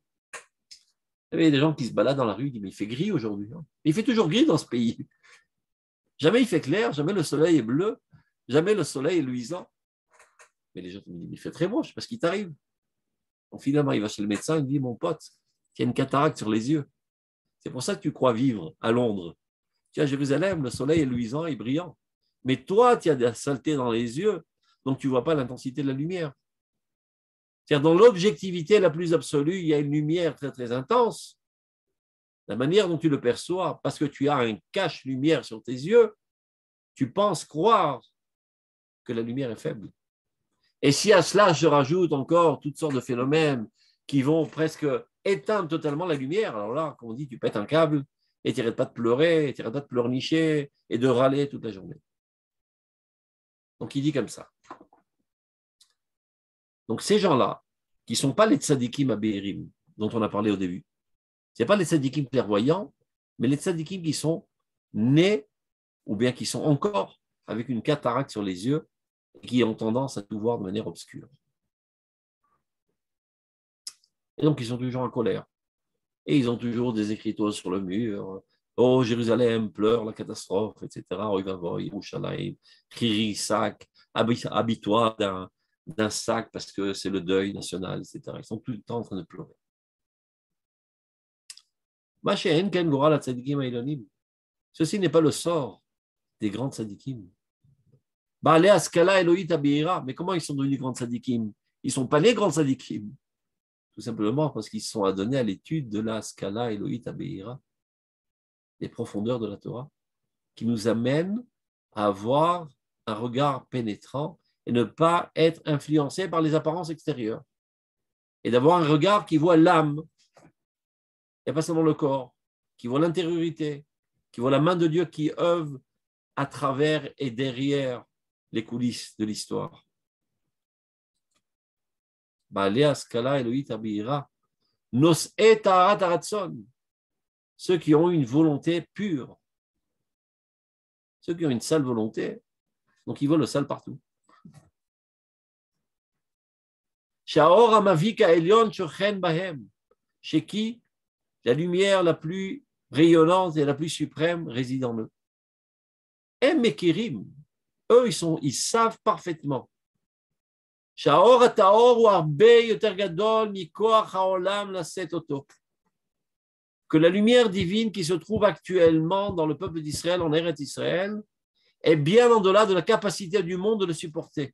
Il y a des gens qui se baladent dans la rue, ils disent, mais il fait gris aujourd'hui. Il fait toujours gris dans ce pays. Jamais il fait clair, jamais le soleil est bleu, jamais le soleil est luisant. Mais les gens me disent, il fait très moche, parce qu'il t'arrive. Donc finalement, il va chez le médecin, il dit, mon pote, tu as une cataracte sur les yeux. C'est pour ça que tu crois vivre à Londres. Tu es à Jérusalem, le soleil est luisant et brillant. Mais toi, tu as de la saleté dans les yeux, donc tu ne vois pas l'intensité de la lumière. C'est-à-dire, dans l'objectivité la plus absolue, il y a une lumière très, très intense. La manière dont tu le perçois, parce que tu as un cache-lumière sur tes yeux, tu penses croire que la lumière est faible. Et si à cela, je rajoute encore toutes sortes de phénomènes qui vont presque éteindre totalement la lumière, alors là, comme on dit, tu pètes un câble et tu n'arrêtes pas de pleurer, et tu n'arrêtes pas de pleurnicher et de râler toute la journée. Donc, il dit comme ça. Donc, ces gens-là, qui ne sont pas les tzadikim à Béhérim, dont on a parlé au début, ce n'est pas les tzadikim clairvoyants, mais les tzadikim qui sont nés ou bien qui sont encore avec une cataracte sur les yeux et qui ont tendance à tout voir de manière obscure. Et donc, ils sont toujours en colère. Et ils ont toujours des écriteaux sur le mur. Oh, Jérusalem pleure la catastrophe, etc. Oh, Yerushalayim, Chiri, sac, habille-toi d'un sac parce que c'est le deuil national, etc. Ils sont tout le temps en train de pleurer. Ceci n'est pas le sort des grands tzadikim. Mais comment ils sont devenus grands tzadikim? Ils ne sont pas les grands tzadikim. Tout simplement parce qu'ils se sont adonnés à l'étude de la Skala Elohit Abeira, les profondeurs de la Torah, qui nous amènent à avoir un regard pénétrant et ne pas être influencé par les apparences extérieures. Et d'avoir un regard qui voit l'âme, et pas seulement le corps, qui voit l'intériorité, qui voit la main de Dieu qui œuvre à travers et derrière les coulisses de l'histoire. Ceux qui ont une volonté pure, ceux qui ont une sale volonté, donc ils voient le sale partout. Chez qui la lumière la plus rayonnante et la plus suprême réside en eux. Eux, ils savent parfaitement que la lumière divine qui se trouve actuellement dans le peuple d'Israël, en Eretz Israël, est bien au-delà de la capacité du monde de le supporter.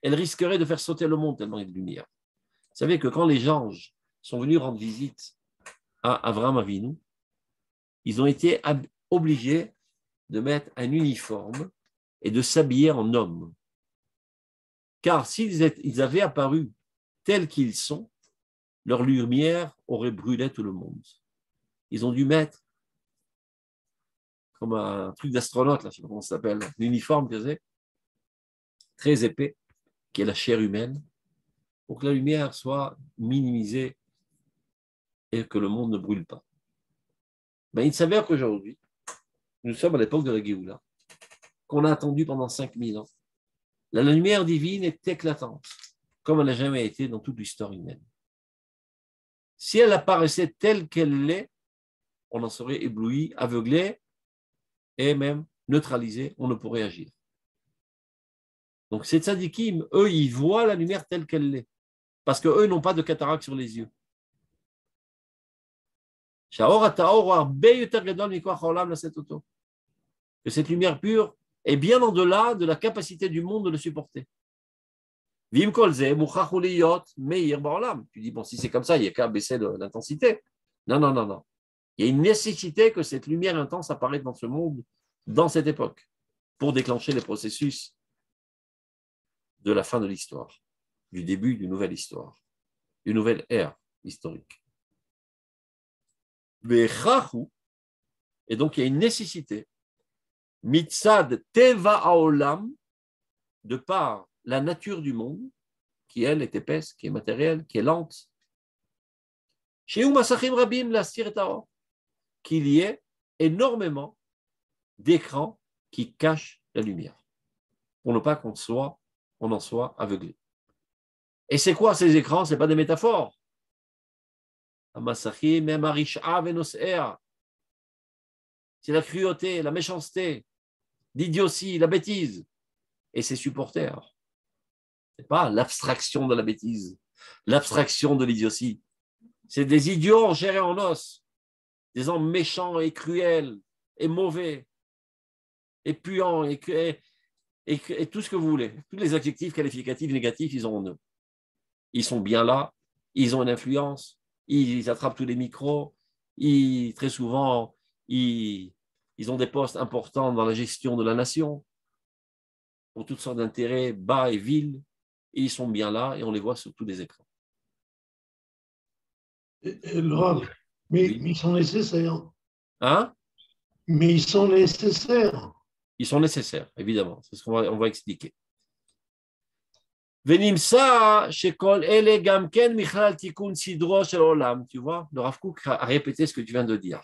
Elle risquerait de faire sauter le monde tellement il y a de lumière. Vous savez que quand les anges sont venus rendre visite à Avraham Avinu, ils ont été obligés de mettre un uniforme et de s'habiller en homme. Car s'ils avaient apparu tels qu'ils sont, leur lumière aurait brûlé tout le monde. Ils ont dû mettre, comme un truc d'astronaute, là, je ne sais pas comment ça s'appelle, l'uniforme que c'est, très épais, qui est la chair humaine, pour que la lumière soit minimisée et que le monde ne brûle pas. Mais il s'avère qu'aujourd'hui, nous sommes à l'époque de la Géoula, qu'on a attendu pendant 5000 ans. La lumière divine est éclatante, comme elle n'a jamais été dans toute l'histoire humaine. Si elle apparaissait telle qu'elle l'est, on en serait ébloui, aveuglé et même neutralisé, on ne pourrait agir. Donc ces tzadikim, eux, ils voient la lumière telle qu'elle l'est, parce qu'eux n'ont pas de cataracte sur les yeux. Que cette lumière pure est bien au-delà de la capacité du monde de le supporter. Vim kolze, mouchach uliyot, meir ba'olam. Tu dis, bon, si c'est comme ça, il n'y a qu'à baisser l'intensité. Non, non, non, non. Il y a une nécessité que cette lumière intense apparaisse dans ce monde, dans cette époque, pour déclencher les processus de la fin de l'histoire, du début d'une nouvelle histoire, d'une nouvelle ère historique. Et donc, il y a une nécessité, mitzad teva haolam, de par la nature du monde, qui elle est épaisse, qui est matérielle, qui est lente, chez Masachim Rabim la Sirtao, qu'il y ait énormément d'écrans qui cachent la lumière, pour ne pas qu'on en soit aveuglé. Et c'est quoi ces écrans? Ce n'est pas des métaphores. C'est la cruauté, la méchanceté, l'idiotie, la bêtise et ses supporters. Ce n'est pas l'abstraction de la bêtise, l'abstraction de l'idiotie. C'est des idiots en chair et en os, des hommes méchants et cruels et mauvais et puants et tout ce que vous voulez. Tous les adjectifs qualificatifs négatifs, ils ont en eux. Ils sont bien là, ils ont une influence, ils attrapent tous les micros, très souvent, ils ont des postes importants dans la gestion de la nation, pour toutes sortes d'intérêts bas et vils, et ils sont bien là et on les voit sur tous les écrans. Le Rav, mais Oui. ils sont nécessaires. Hein? Mais ils sont nécessaires. Ils sont nécessaires, évidemment. C'est ce qu'on va expliquer. Venimsa shekol ele gamken michlal tikun sidro shel olam. Tu vois, le Rav Kook a répété ce que tu viens de dire.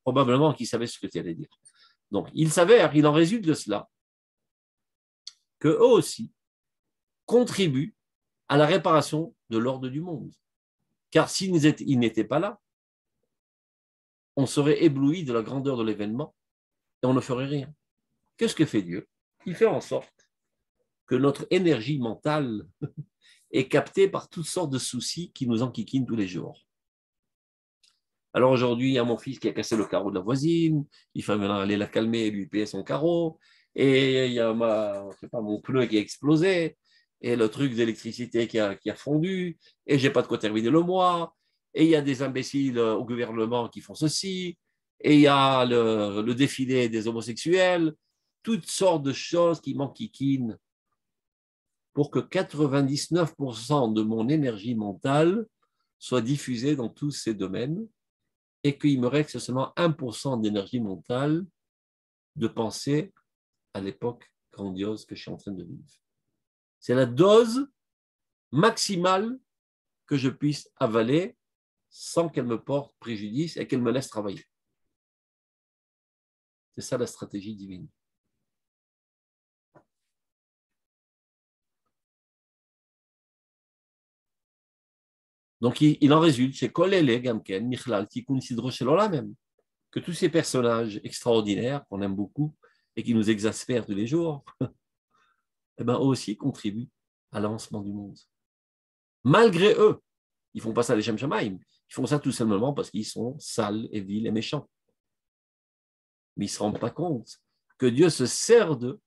Probablement qu'il savait ce que tu allais dire. Donc, il en résulte de cela, qu'eux aussi contribuent à la réparation de l'ordre du monde. Car s'ils n'étaient pas là, on serait ébloui de la grandeur de l'événement et on ne ferait rien. Qu'est-ce que fait Dieu? Il fait en sorte que notre énergie mentale est captée par toutes sortes de soucis qui nous enquiquinent tous les jours. Alors aujourd'hui, il y a mon fils qui a cassé le carreau de la voisine, il faut maintenant aller la calmer et lui payer son carreau, et il y a mon pneu qui a explosé, et le truc d'électricité qui a fondu, et je n'ai pas de quoi terminer le mois, et il y a des imbéciles au gouvernement qui font ceci, et il y a le défilé des homosexuels, toutes sortes de choses qui m'enquiquinent pour que 99% de mon énergie mentale soit diffusée dans tous ces domaines et qu'il me reste seulement 1% d'énergie mentale de penser à l'époque grandiose que je suis en train de vivre. C'est la dose maximale que je puisse avaler sans qu'elle me porte préjudice et qu'elle me laisse travailler. C'est ça la stratégie divine. Donc, il en résulte chez Kolele Gamken, Michlal, Tikkun Sidro Shelola même, que tous ces personnages extraordinaires qu'on aime beaucoup et qui nous exaspèrent tous les jours, eh ben, eux aussi contribuent à l'avancement du monde. Malgré eux, ils ne font pas ça les Shem Shamaim, ils font ça tout simplement parce qu'ils sont sales et vils et méchants. Mais ils ne se rendent pas compte que Dieu se sert d'eux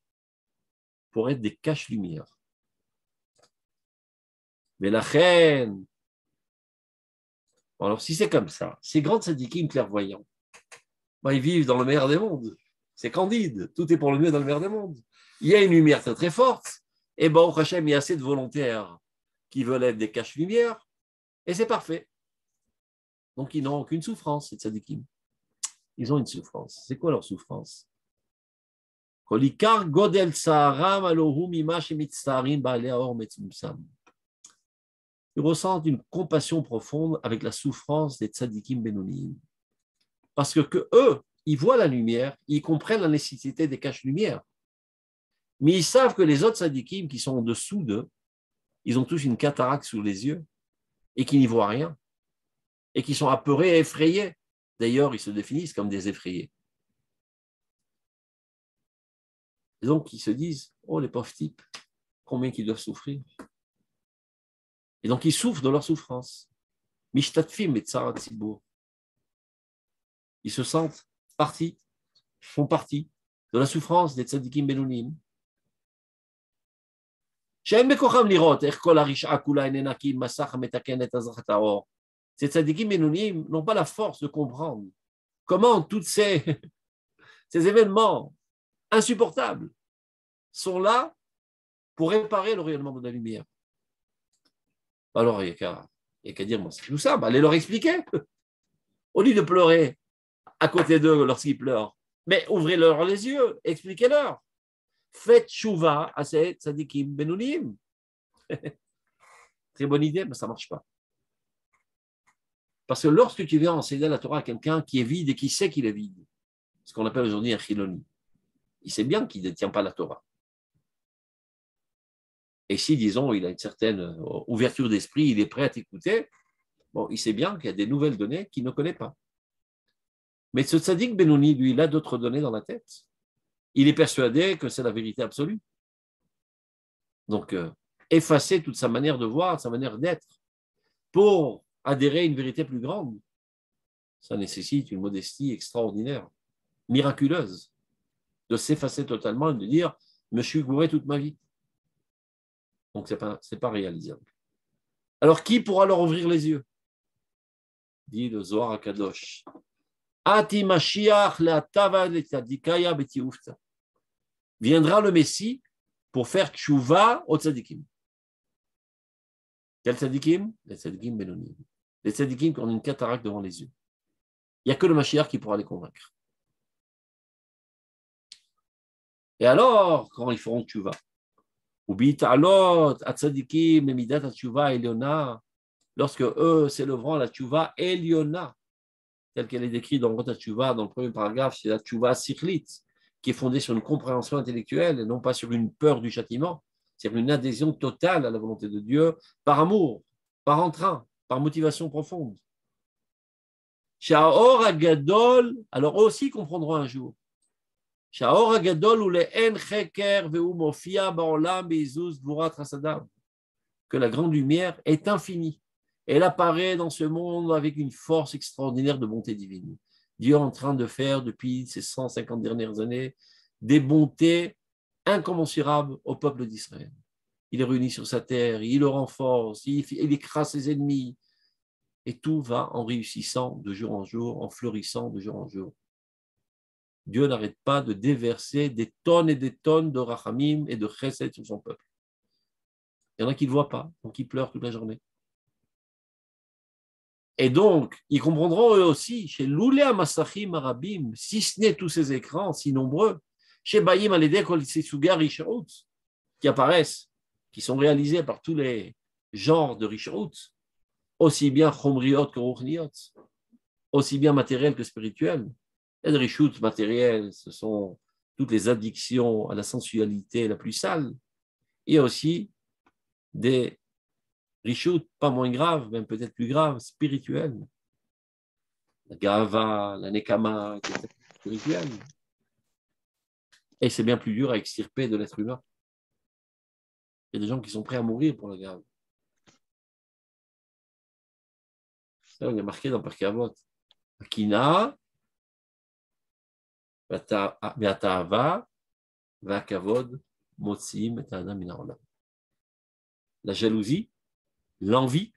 pour être des caches-lumières. Mais la reine. Alors, si c'est comme ça, ces grands tzadikim clairvoyants, ben, ils vivent dans le meilleur des mondes. C'est candide, tout est pour le mieux dans le meilleur des mondes. Il y a une lumière très très forte, et bon, au Hachem, il y a assez de volontaires qui veulent être des caches-lumières, et c'est parfait. Donc, ils n'ont aucune souffrance, ces tzadikim. Ils ont une souffrance. C'est quoi leur souffrance? Ils ressentent une compassion profonde avec la souffrance des tzadikim benonim. Parce que eux, ils voient la lumière, ils comprennent la nécessité des caches-lumières. Mais ils savent que les autres tzadikim qui sont en dessous d'eux, ils ont tous une cataracte sous les yeux et qui n'y voient rien. Et qui sont apeurés et effrayés. D'ailleurs, ils se définissent comme des effrayés. Et donc, ils se disent, oh, les pauvres types, combien qu'ils doivent souffrir. Et donc, ils souffrent de leur souffrance. Mishtatfim et tsarat tzibur. Ils se sentent font partie de la souffrance des tzadikim benonim. שאין בכוחם לראות איך כל הרשעה כולה איננה כי אם מסך המתקן את הזרחת האור. Ces tzadikim bénounim n'ont pas la force de comprendre comment tous ces événements insupportables sont là pour réparer le rayonnement de la lumière. Alors, il n'y a qu'à dire, moi, c'est tout ça, allez leur expliquer. Au lieu de pleurer à côté d'eux lorsqu'ils pleurent, mais ouvrez-leur les yeux, expliquez-leur. Faites chouva à ces tzadikim benounim. Très bonne idée, mais ça ne marche pas. Parce que lorsque tu viens enseigner la Torah à quelqu'un qui est vide et qui sait qu'il est vide, ce qu'on appelle aujourd'hui un chiloni, il sait bien qu'il ne détient pas la Torah. Et si, disons, il a une certaine ouverture d'esprit, il est prêt à t'écouter, bon, il sait bien qu'il y a des nouvelles données qu'il ne connaît pas. Mais ce tzaddik Benouni, lui, il a d'autres données dans la tête. Il est persuadé que c'est la vérité absolue. Donc, effacer toute sa manière de voir, sa manière d'être, pour adhérer à une vérité plus grande, ça nécessite une modestie extraordinaire, miraculeuse, de s'effacer totalement et de dire « me suis gouré toute ma vie ». Donc, ce n'est pas réalisable. Alors, qui pourra leur ouvrir les yeux? Dit le Zohar HaKadosh. Ati Mashiach le'atava le'tzadikaya betiufta. Viendra le Messie pour faire tchouva aux tzadikim. Quels tzadikim? Les tzadikim bénonim. Les tzadikim qui ont une cataracte devant les yeux. Il n'y a que le Mashiach qui pourra les convaincre. Et alors, quand ils feront tchouva? Lorsque eux s'élèveront à la tchouva Eliona, telle qu'elle est décrite dans la tchouva, dans le premier paragraphe, c'est la tchouva sikhlite, qui est fondée sur une compréhension intellectuelle et non pas sur une peur du châtiment, c'est une adhésion totale à la volonté de Dieu, par amour, par entrain, par motivation profonde. Sha'or Agadol, alors eux aussi comprendront un jour. Sha'or Agadol ou les en cheker ve'u mofia ba'olam be'izuz gvurat hasadam, que la grande lumière est infinie. Elle apparaît dans ce monde avec une force extraordinaire de bonté divine. Dieu est en train de faire depuis ces 150 dernières années des bontés incommensurables au peuple d'Israël. Il est réuni sur sa terre, il le renforce, il écrase ses ennemis. Et tout va en réussissant de jour en jour, en fleurissant de jour en jour. Dieu n'arrête pas de déverser des tonnes et des tonnes de rachamim et de chesed sur son peuple. Il y en a qui ne le voient pas, donc ils pleurent toute la journée. Et donc, ils comprendront eux aussi, chez Loulé Masachim Arabim, si ce n'est tous ces écrans si nombreux, chez Bayim Aledek Kolitsuga Rishaut, qui apparaissent, qui sont réalisés par tous les genres de Rishaut, aussi bien Chomriot que Ruchniot, aussi bien matériel que spirituel. Et les Rishaut matériels, ce sont toutes les addictions à la sensualité la plus sale, et aussi des Rishout, pas moins grave, même peut-être plus grave, spirituel. La Gava, la Nekama, etc. spirituel. Et c'est bien plus dur à extirper de l'être humain. Il y a des gens qui sont prêts à mourir pour la Gava. Ça, il est marqué dans Pirkei Avot. Akina, Ve'ata'ava, Ve'akavod, Motsim, et Adam min ha'olam. La jalousie, l'envie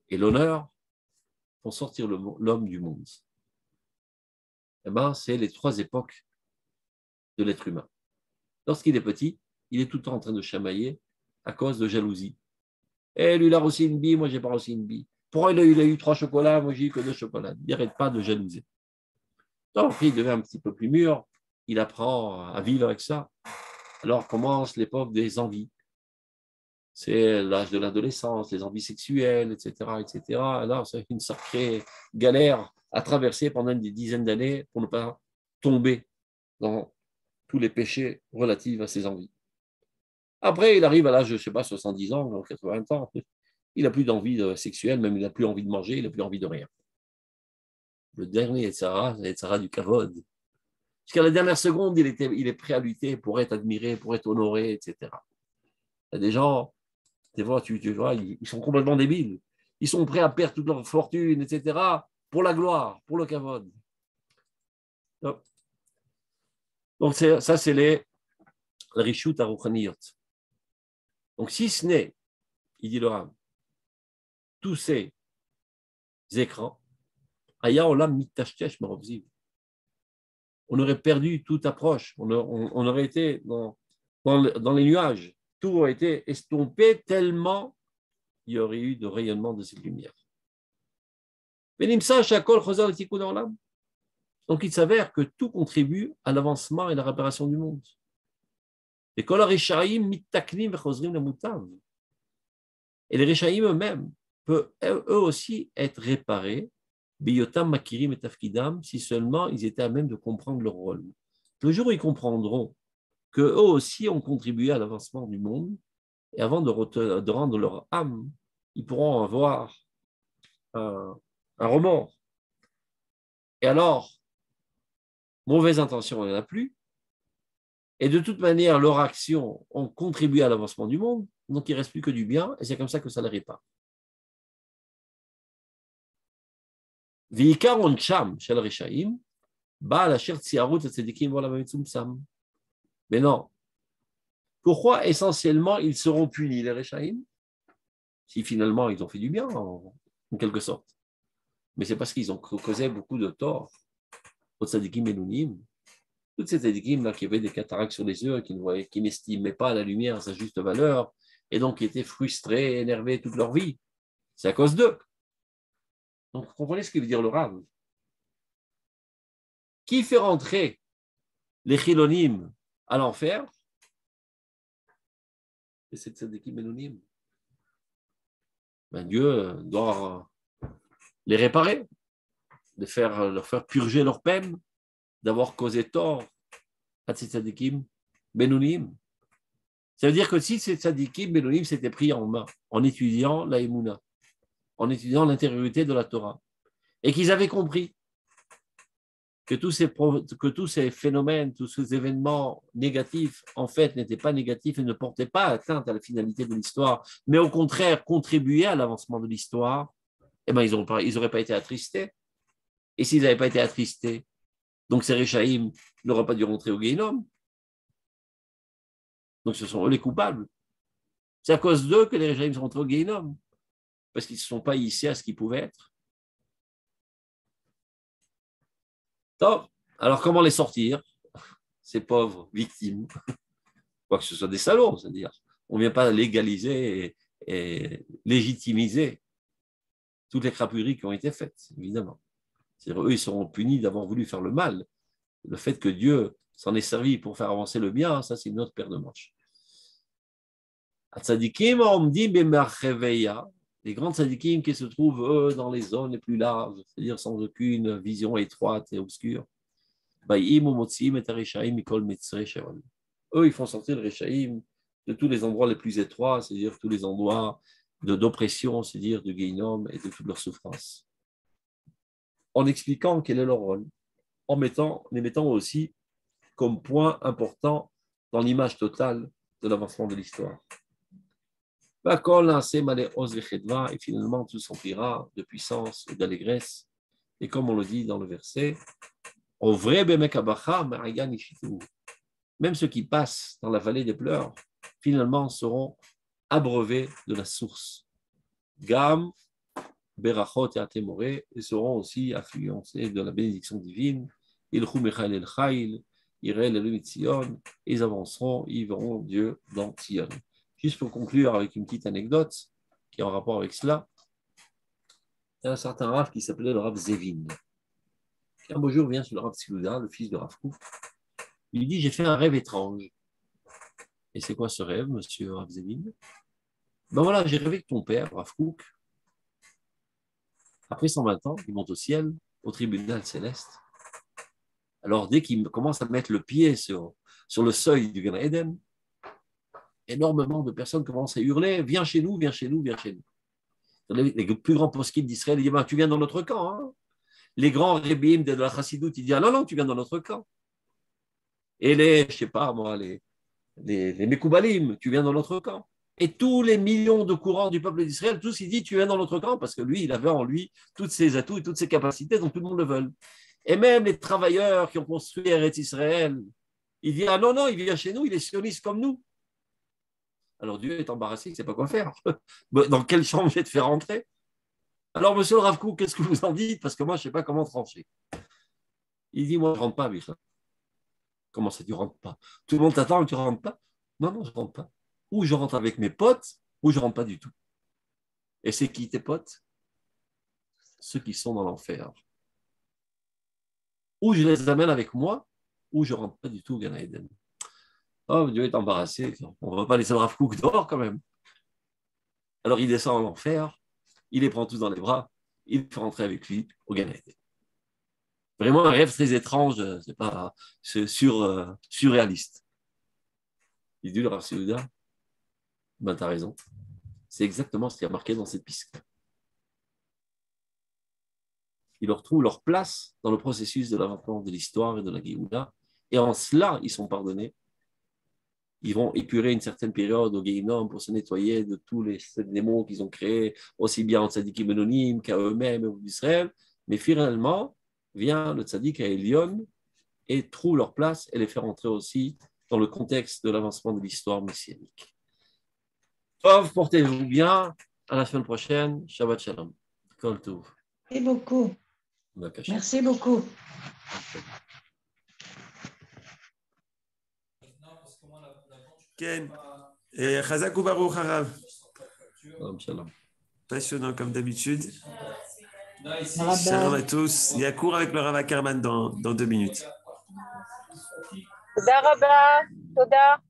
et l'honneur font sortir l'homme du monde. Eh bien, c'est les trois époques de l'être humain. Lorsqu'il est petit, il est tout le temps en train de chamailler à cause de jalousie. Et lui, il a reçu une bille, moi, je n'ai pas reçu une bille. Pourquoi il a eu 3 chocolats, moi, j'ai eu que 2 chocolats. Il n'arrête pas de jalouser. Donc, il devient un petit peu plus mûr, il apprend à vivre avec ça. Alors commence l'époque des envies. C'est l'âge de l'adolescence, les envies sexuelles, etc., etc. Alors, c'est une sacrée galère à traverser pendant des dizaines d'années pour ne pas tomber dans tous les péchés relatifs à ces envies. Après, il arrive à l'âge de, 70 ans, 80 ans, il n'a plus d'envie sexuelle, même il n'a plus envie de manger, il n'a plus envie de rien. Le dernier Yetzara, c'est le Yetzara du Kavod. Jusqu'à la dernière seconde, il est prêt à lutter pour être admiré, pour être honoré, etc. Il y a des gens, des fois, tu vois, ils sont complètement débiles. Ils sont prêts à perdre toute leur fortune, etc., pour la gloire, pour le Kavod. Donc ça, c'est les la rishut aruchaniyot. Donc, si ce n'est, il dit le Rav, tous ces écrans, aya olam mitashkesh marovziv. On aurait perdu toute approche, on aurait été dans les nuages, tout aurait été estompé tellement il y aurait eu de rayonnement de cette lumière. Donc il s'avère que tout contribue à l'avancement et la réparation du monde. Et les Réchaïm eux-mêmes peuvent eux aussi être réparés, si seulement ils étaient à même de comprendre leur rôle. Le jour où ils comprendront qu'eux aussi ont contribué à l'avancement du monde, et avant de rendre leur âme, ils pourront avoir un remords. Et alors, mauvaise intention, il n'y en a plus. Et de toute manière, leurs actions ont contribué à l'avancement du monde, donc il ne reste plus que du bien, et c'est comme ça que ça les répare. Mais non. Pourquoi essentiellement ils seront punis, les Réchaïm, si finalement ils ont fait du bien, en quelque sorte. Mais c'est parce qu'ils ont causé beaucoup de tort aux tzadikim Benounim. Toutes ces tzadikim là qui avaient des cataractes sur les yeux, qui n'estimaient pas la lumière à sa juste valeur, et donc qui étaient frustrés, énervés toute leur vie. C'est à cause d'eux. Donc, vous comprenez ce que veut dire le Rav. Qui fait rentrer les chilonim à l'enfer? Et c'est tzadikim Benounim. Dieu doit les réparer, leur faire purger leur peine, d'avoir causé tort à ces tzadikim Benounim. Ça veut dire que si ces tzadikim Benounim s'étaient pris en main en étudiant la Emouna, en étudiant l'intériorité de la Torah, et qu'ils avaient compris que tous ces phénomènes, tous ces événements négatifs, en fait, n'étaient pas négatifs et ne portaient pas atteinte à la finalité de l'histoire, mais au contraire contribuaient à l'avancement de l'histoire, eh bien, ils n'auraient pas été attristés. Et s'ils n'avaient pas été attristés, donc ces Réchaïm n'auraient pas dû rentrer au Guéhinom. Donc ce sont eux les coupables. C'est à cause d'eux que les Réchaïm sont rentrés au Guéhinom, parce qu'ils ne se sont pas hissés à ce qu'ils pouvaient être. Top. Alors comment les sortir, ces pauvres victimes? Quoi que ce soit des salauds, c'est-à-dire, on ne vient pas légaliser et légitimiser toutes les crapuleries qui ont été faites, évidemment. C'est-à-dire, eux, ils seront punis d'avoir voulu faire le mal. Le fait que Dieu s'en est servi pour faire avancer le bien, ça, c'est une autre paire de manches. Les grands tzadikim qui se trouvent, eux, dans les zones les plus larges, c'est-à-dire sans aucune vision étroite et obscure, eux, ils font sortir le Réchaïm de tous les endroits les plus étroits, c'est-à-dire tous les endroits d'oppression, c'est-à-dire de Guéhinom et de toute leur souffrance. En expliquant quel est leur rôle, en les mettant aussi comme point important dans l'image totale de l'avancement de l'histoire. Et finalement, tout s'emplira de puissance et d'allégresse. Et comme on le dit dans le verset, même ceux qui passent dans la vallée des pleurs, finalement seront abreuvés de la source. Gam, Berachot et Atemoré, et seront aussi influencés de la bénédiction divine. Ils avanceront, ils verront Dieu dans Sion. Juste pour conclure avec une petite anecdote qui est en rapport avec cela, il y a un certain Rav qui s'appelait le Rav Zevin. Un beau jour vient sur le Rav Silouda, le fils de Rav Kook. Il lui dit, j'ai fait un rêve étrange. Et c'est quoi ce rêve, monsieur Rav Zevin? Ben voilà, j'ai rêvé que ton père, Rav Kook, après 120 ans, il monte au ciel, au tribunal céleste. Alors, dès qu'il commence à mettre le pied sur le seuil du Gan Eden, énormément de personnes commencent à hurler, viens chez nous, viens chez nous, viens chez nous. Les plus grands poskim d'Israël disent, tu viens dans notre camp. Hein. Les grands rébim de la Chassidoute, ils disent, non, tu viens dans notre camp. Et les Mekoubalim, tu viens dans notre camp. Et tous les millions de courants du peuple d'Israël, tous ils disent, tu viens dans notre camp, parce que lui, il avait en lui tous ses atouts et toutes ses capacités, donc tout le monde le veut. Et même les travailleurs qui ont construit Eretz Israël, Il dit, ah non, non, il vient chez nous, il est sioniste comme nous. Alors Dieu est embarrassé, il ne sait pas quoi faire. Dans quelle chambre je vais te faire rentrer? Alors, monsieur le Rav Kook, qu'est-ce que vous en dites? Parce que moi, je ne sais pas comment trancher. Il dit, moi, je ne rentre pas, Michel. Comment ça, tu ne rentres pas? Tout le monde t'attend et tu ne rentres pas? Non, non, je ne rentre pas. Ou je rentre avec mes potes, ou je ne rentre pas du tout. Et c'est qui tes potes? Ceux qui sont dans l'enfer. Ou je les amène avec moi, ou je ne rentre pas du tout au Gan Eden. Oh, Dieu est embarrassé. On ne va pas laisser le Rav Kook dehors quand même. Alors il descend en enfer, il les prend tous dans les bras, il fait rentrer avec lui au Gan Eden. Vraiment un rêve très étrange, c'est pas surréaliste. Il dit le Rav Seuda, ben t'as raison. C'est exactement ce qui a marqué dans cette piste. Ils leur trouvent leur place dans le processus de l'avancement de l'histoire et de la Géoula, et en cela, ils sont pardonnés. Ils vont épurer une certaine période au Guéhinom pour se nettoyer de tous les démons qu'ils ont créés, aussi bien en tzadikim anonymes qu'à eux-mêmes et d'Israël. Mais finalement, vient le tzadik à Elion et trouve leur place et les fait rentrer aussi dans le contexte de l'avancement de l'histoire messianique. Portez-vous bien. À la semaine prochaine. Shabbat Shalom. Kol Tov. Merci beaucoup. Merci beaucoup. Ken. Et Chazak ou Baruch Harav. Shalom. Passionnant comme d'habitude. Rabba. Shalom à tous. Il y a cours avec le Rav Ackerman dans 2 minutes. תודה רבה, תודה.